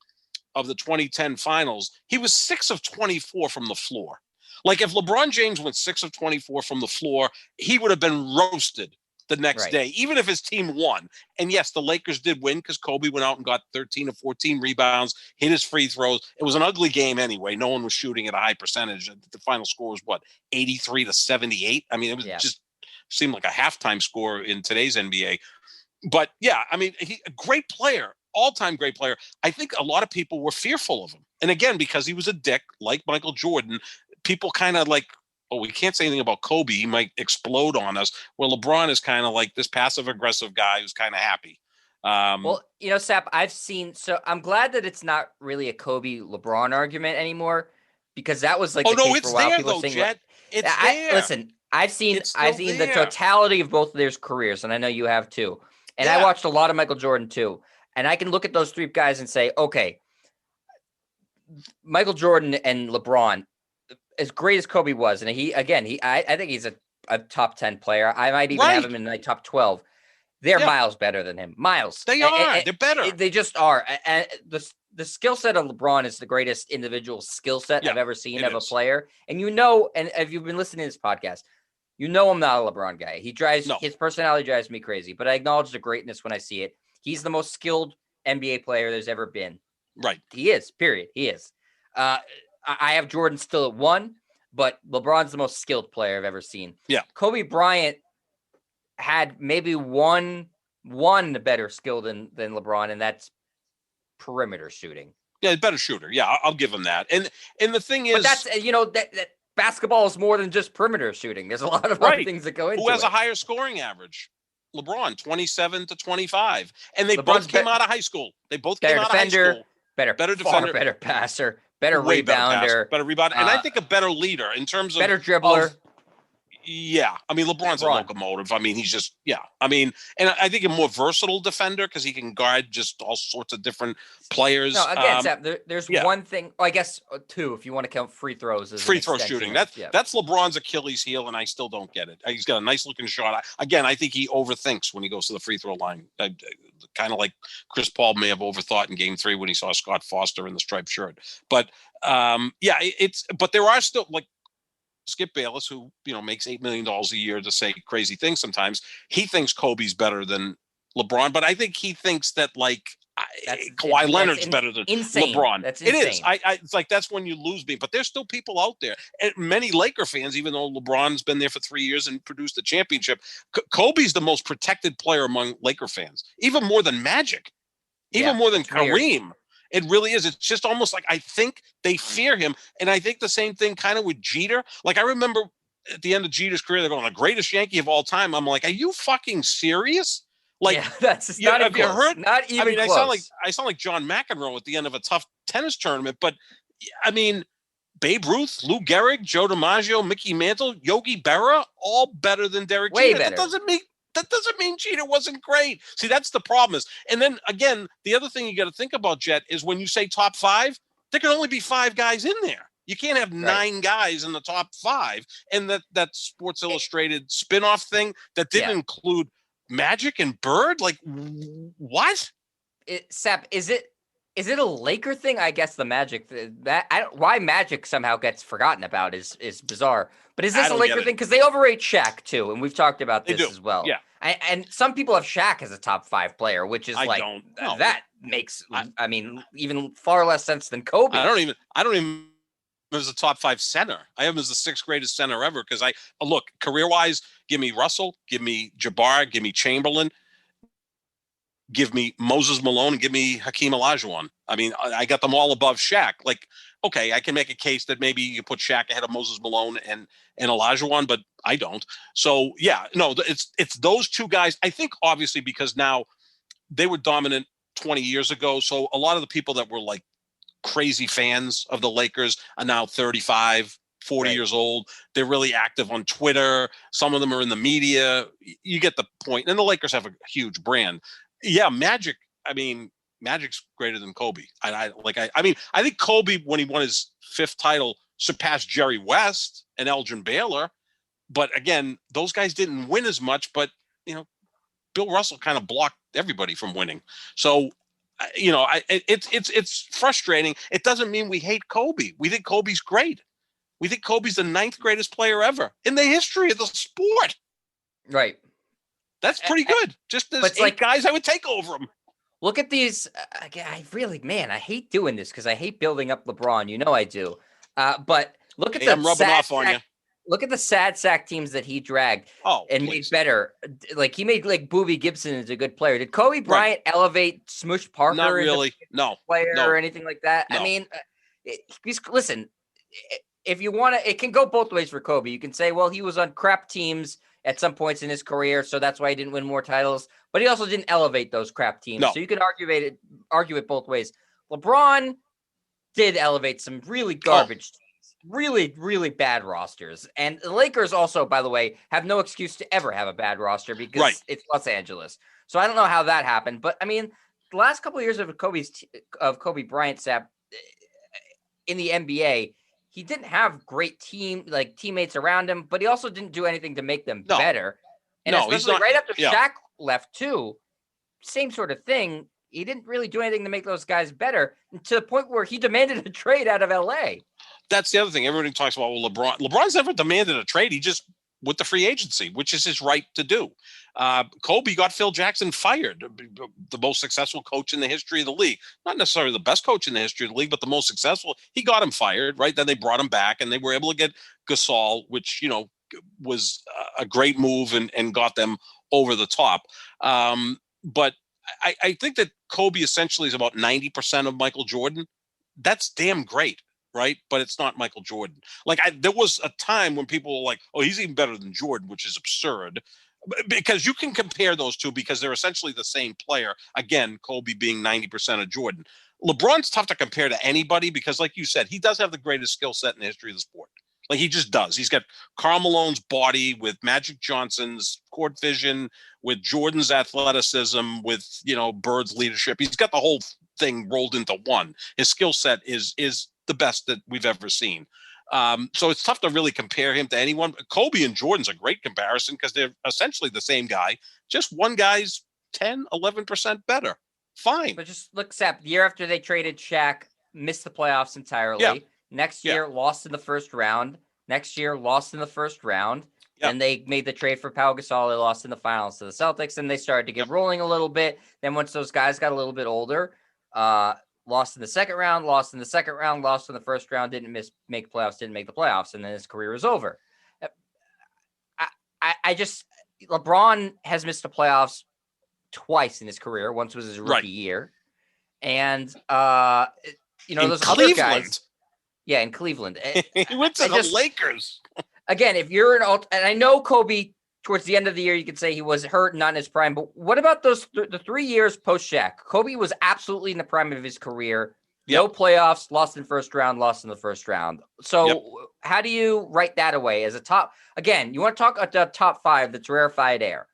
of the 2010 finals, he was 6 of 24 from the floor. Like if LeBron James went 6 of 24 from the floor, he would have been roasted the next day, even if his team won. And yes, the Lakers did win because Kobe went out and got 13 or 14 rebounds, hit his free throws. It was an ugly game anyway. No one was shooting at a high percentage. The final score was what, 83-78? I mean, it was just seemed like a halftime score in today's NBA. But yeah, I mean, a great player, all-time great player. I think a lot of people were fearful of him. And again, because he was a dick, like Michael Jordan, people kind of like, oh, we can't say anything about Kobe. He might explode on us. Well, LeBron is kind of like this passive-aggressive guy who's kind of happy. Well, you know, Sap, so I'm glad that it's not really a Kobe-LeBron argument anymore, because that was like the case it's for a while. there, People though, saying, Jet. It's there. Listen, I've seen the totality of both of their careers, and I know you have too. And I watched a lot of Michael Jordan too. And I can look at those three guys and say, okay, Michael Jordan and LeBron, as great as Kobe was, and I think he's a top 10 player. I might even have him in my top 12. They're miles better than him. Miles. They are. They're better. They just are. And the skill set of LeBron is the greatest individual skill set I've ever seen of a player. And and if you've been listening to this podcast, I'm not a LeBron guy. His personality drives me crazy, but I acknowledge the greatness when I see it. He's the most skilled NBA player there's ever been. Right. He is, period. He is. I have Jordan still at 1, but LeBron's the most skilled player I've ever seen. Yeah. Kobe Bryant had maybe one better skill than LeBron, and that's perimeter shooting. Yeah, better shooter. Yeah, I'll give him that. And the thing is, but that's that basketball is more than just perimeter shooting. There's a lot of other things that go into it. Who has a higher scoring average? LeBron, 27 to 25, and they both came out of high school. They both came out of high school. Better defender, better passer, better rebounder, better rebounder, and I think a better leader in terms of better dribbler. Yeah, I mean, LeBron's a locomotive. I mean, he's just, I mean, and I think a more versatile defender because he can guard just all sorts of different players. No, again, Zap, there's one thing, I guess 2, if you want to count free throws. As free throw shooting. That's LeBron's Achilles heel, and I still don't get it. He's got a nice looking shot. I think he overthinks when he goes to the free throw line. Kind of like Chris Paul may have overthought in Game 3 when he saw Scott Foster in the striped shirt. But, but there are still, like, Skip Bayless, who makes $8 million a year to say crazy things sometimes. He thinks Kobe's better than LeBron, but I think he thinks that Kawhi Leonard's better than LeBron. That's insane. It is. It's like that's when you lose me. But there's still people out there, and many Laker fans, even though LeBron's been there for 3 years and produced a championship, Kobe's the most protected player among Laker fans, even more than Magic, even more than Kareem. Weird. It really is. It's just almost like I think they fear him. And I think the same thing kind of with Jeter. Like I remember at the end of Jeter's career, they're going, the greatest Yankee of all time. I'm like, are you fucking serious? Like, that's not even close. Heard? Not even close. I sound like John McEnroe at the end of a tough tennis tournament. But I mean, Babe Ruth, Lou Gehrig, Joe DiMaggio, Mickey Mantle, Yogi Berra, all better than Derek Jeter. Better. That doesn't mean Jeter wasn't great. See, that's the problem is. And then again, the other thing you got to think about, Jet, is when you say top 5, there can only be 5 guys in there. You can't have 9 guys in the top 5. And that Sports Illustrated spinoff thing that didn't include Magic and Bird, like what? Sap, is it a Laker thing? I guess the Magic why Magic somehow gets forgotten about is bizarre. But is this a Laker thing? Because they overrate Shaq too, and we've talked about this as well. Yeah. And some people have Shaq as a top 5 player, which is that makes even far less sense than Kobe. I don't even as a top 5 center. I have him as the 6th greatest center ever because look, career-wise, give me Russell, give me Jabbar, give me Chamberlain, give me Moses Malone, and give me Hakeem Olajuwon. I mean, I got them all above Shaq. Like, okay, I can make a case that maybe you put Shaq ahead of Moses Malone and Olajuwon, but I don't. So, it's those 2 guys. I think, obviously, because now they were dominant 20 years ago, so a lot of the people that were, like, crazy fans of the Lakers are now 35, 40 years old. They're really active on Twitter. Some of them are in the media. You get the point. And the Lakers have a huge brand. Yeah, Magic. I mean, Magic's greater than Kobe. I think Kobe, when he won his 5th title, surpassed Jerry West and Elgin Baylor. But again, those guys didn't win as much. But Bill Russell kind of blocked everybody from winning. So It's frustrating. It doesn't mean we hate Kobe. We think Kobe's great. We think Kobe's the ninth greatest player ever in the history of the sport. Right. That's pretty good. Just there's 8 guys I would take over him. Look at these. I really, man, I hate doing this because I hate building up LeBron. You know I do. But look at I'm rubbing off on you. Look at the sad sack teams that he dragged made better. Like he made like Boobie Gibson is a good player. Did Kobe Bryant elevate Smush Parker? Not really. No. Player or anything like that. No. I mean, listen. If you want to, it can go both ways for Kobe. You can say, well, he was on crap teams at some points in his career, so that's why he didn't win more titles. But he also didn't elevate those crap teams. No. So you can argue it both ways. LeBron did elevate some really garbage teams, really, really bad rosters. And the Lakers also, by the way, have no excuse to ever have a bad roster because it's Los Angeles. So I don't know how that happened. But, I mean, the last couple of years of Kobe Bryant, Sap, in the NBA, he didn't have great teammates around him, but he also didn't do anything to make them better. And especially right after Shaq left too, same sort of thing. He didn't really do anything to make those guys better, to the point where he demanded a trade out of LA. That's the other thing. Everybody talks about LeBron. LeBron's never demanded a trade. He just with the free agency, which is his right to do. Kobe got Phil Jackson fired, the most successful coach in the history of the league. Not necessarily the best coach in the history of the league, but the most successful. He got him fired, right? Then they brought him back, and they were able to get Gasol, which, was a great move and got them over the top. But I think that Kobe essentially is about 90% of Michael Jordan. That's damn great. Right. But it's not Michael Jordan. There was a time when people were like, oh, he's even better than Jordan, which is absurd because you can compare those two because they're essentially the same player. Again, Kobe being 90% of Jordan. LeBron's tough to compare to anybody because, like you said, he does have the greatest skill set in the history of the sport. Like he just does. He's got Karl Malone's body with Magic Johnson's court vision, with Jordan's athleticism, with, Bird's leadership. He's got the whole thing rolled into one. His skill set is the best that we've ever seen. So it's tough to really compare him to anyone. Kobe and Jordan's a great comparison because they're essentially the same guy. Just one guy's 10, 11% better. Fine. But just look, Sap, the year after they traded Shaq, missed the playoffs entirely. Yeah. Next year, lost in the first round. Next year, lost in the first round. Yep. Then they made the trade for Pau Gasol. They lost in the finals to the Celtics, and they started to get rolling a little bit. Then once those guys got a little bit older, lost in the second round, lost in the first round, didn't make playoffs, didn't make the playoffs, and then his career was over. LeBron has missed the playoffs twice in his career. Once was his rookie year. And, those Cleveland. Other guys. Yeah, in Cleveland. He went to the Lakers. Again, if you're and I know Kobe, towards the end of the year, you could say he was hurt, not in his prime. But what about those the 3 years post Shaq? Kobe was absolutely in the prime of his career. Yep. No playoffs, lost in first round, lost in the first round. So how do you write that away as a top? Again, you want to talk about the top 5 that's rarefied air.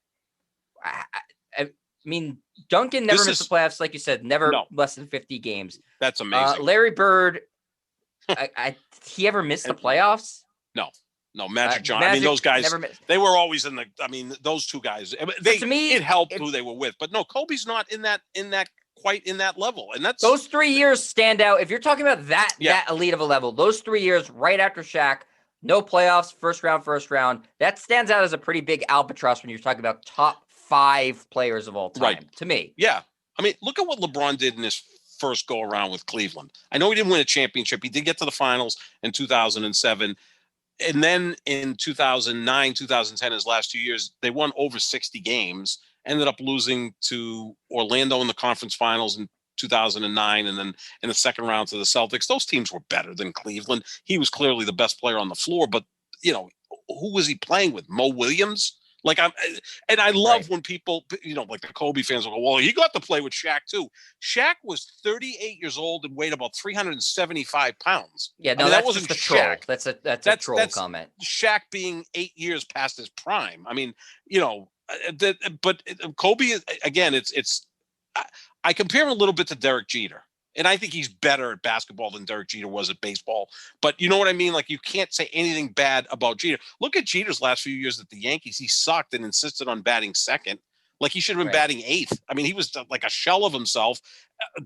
I mean, Duncan never missed the playoffs, like you said, never less than 50 games. That's amazing. Larry Bird, he ever missed the playoffs? No, Magic Johnson. I mean, those guys, they were always in the. I mean, those two guys. To me, it helped who they were with, but no, Kobe's not in that quite in that level, and that's those 3 years stand out. If you're talking about that elite of a level, those 3 years right after Shaq, no playoffs, first round, that stands out as a pretty big albatross when you're talking about top 5 players of all time. To me, yeah. I mean, look at what LeBron did in his first go around with Cleveland. I know he didn't win a championship. He did get to the finals in 2007. And then in 2009, 2010, his last 2 years, they won over 60 games, ended up losing to Orlando in the conference finals in 2009, and then in the second round to the Celtics. Those teams were better than Cleveland. He was clearly the best player on the floor, but, who was he playing with? Mo Williams? I love when people, like the Kobe fans will go, well, he got to play with Shaq too. Shaq was 38 years old and weighed about 375 pounds. Yeah, no, that wasn't just a troll. That's a troll comment. Shaq being 8 years past his prime. I mean, but Kobe, again, I compare him a little bit to Derek Jeter. And I think he's better at basketball than Derek Jeter was at baseball. But you know what I mean? Like, you can't say anything bad about Jeter. Look at Jeter's last few years at the Yankees. He sucked and insisted on batting second. Like he should have been Right. batting 8th. I mean, he was like a shell of himself.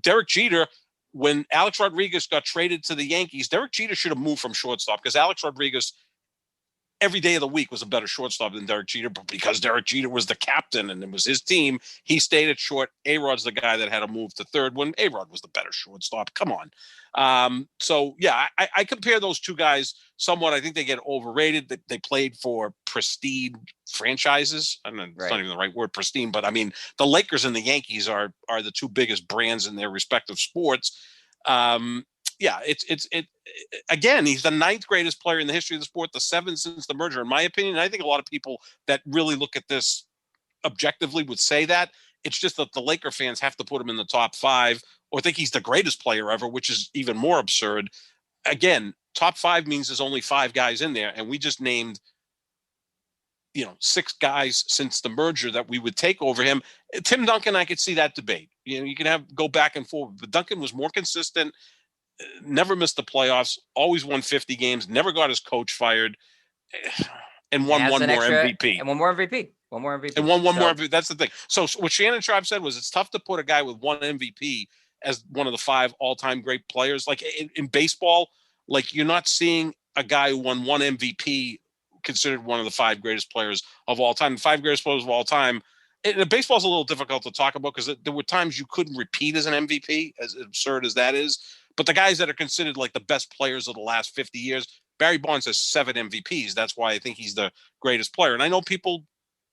Derek Jeter, when Alex Rodriguez got traded to the Yankees, Derek Jeter should have moved from shortstop because Alex Rodriguez every day of the week was a better shortstop than Derek Jeter, but because Derek Jeter was the captain and it was his team, he stayed at short. A-Rod's the guy that had to move to third when A-Rod was the better shortstop. Come on. So, yeah, I compare those two guys somewhat. I think they get overrated. They played for pristine franchises. I mean, it's not even the right word, pristine, but I mean, the Lakers and the Yankees are the two biggest brands in their respective sports. Yeah, again, he's the 9th greatest player in the history of the sport, the 7th since the merger, in my opinion. I think a lot of people that really look at this objectively would say that. It's just that the Laker fans have to put him in the top 5 or think he's the greatest player ever, which is even more absurd. Again, top 5 means there's only 5 guys in there, and we just named 6 guys since the merger that we would take over him. Tim Duncan, I could see that debate. You can go back and forth, but Duncan was more consistent, never missed the playoffs, always won 50 games, never got his coach fired, and won one more MVP. And one more MVP. One more MVP. And one more MVP. That's the thing. So what Shannon Sharpe said was it's tough to put a guy with one MVP as one of the 5 all-time great players. Like in baseball, like you're not seeing a guy who won one MVP considered one of the 5 greatest players of all time. The 5 greatest players of all time. Baseball's a little difficult to talk about because there were times you couldn't repeat as an MVP, as absurd as that is. But the guys that are considered like the best players of the last 50 years, Barry Bonds has 7 MVPs. That's why I think he's the greatest player. And I know people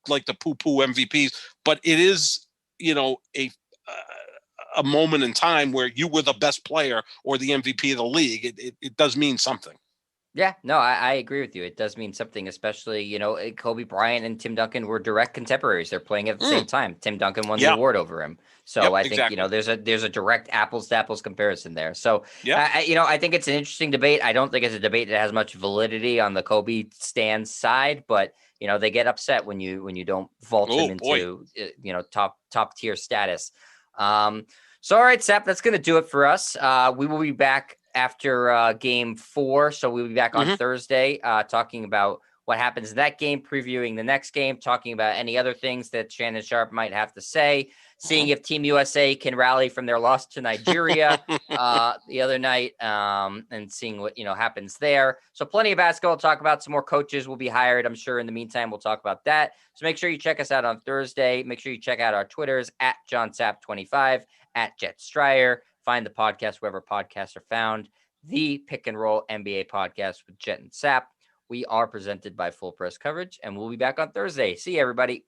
like to poo-poo MVPs, but it is, a moment in time where you were the best player or the MVP of the league. It does mean something. Yeah, no, I agree with you. It does mean something, especially, Kobe Bryant and Tim Duncan were direct contemporaries. They're playing at the same time. Tim Duncan won the award over him. So I think, there's a direct apples to apples comparison there. So, I think it's an interesting debate. I don't think it's a debate that has much validity on the Kobe Stan side, but, they get upset when you don't vault him into, top tier status. So, all right, Sap, that's going to do it for us. We will be back after game 4. So we'll be back on Thursday talking about what happens in that game, previewing the next game, talking about any other things that Shannon Sharpe might have to say, seeing if Team USA can rally from their loss to Nigeria the other night, and seeing what, happens there. So plenty of basketball to talk about. Some more coaches will be hired, I'm sure. In the meantime, we'll talk about that. So make sure you check us out on Thursday. Make sure you check out our Twitters at JohnSapp25, at Jet Stryer. Find the podcast wherever podcasts are found. The Pick and Roll NBA podcast with Jet and Sap. We are presented by Full Press Coverage, and we'll be back on Thursday. See you, everybody.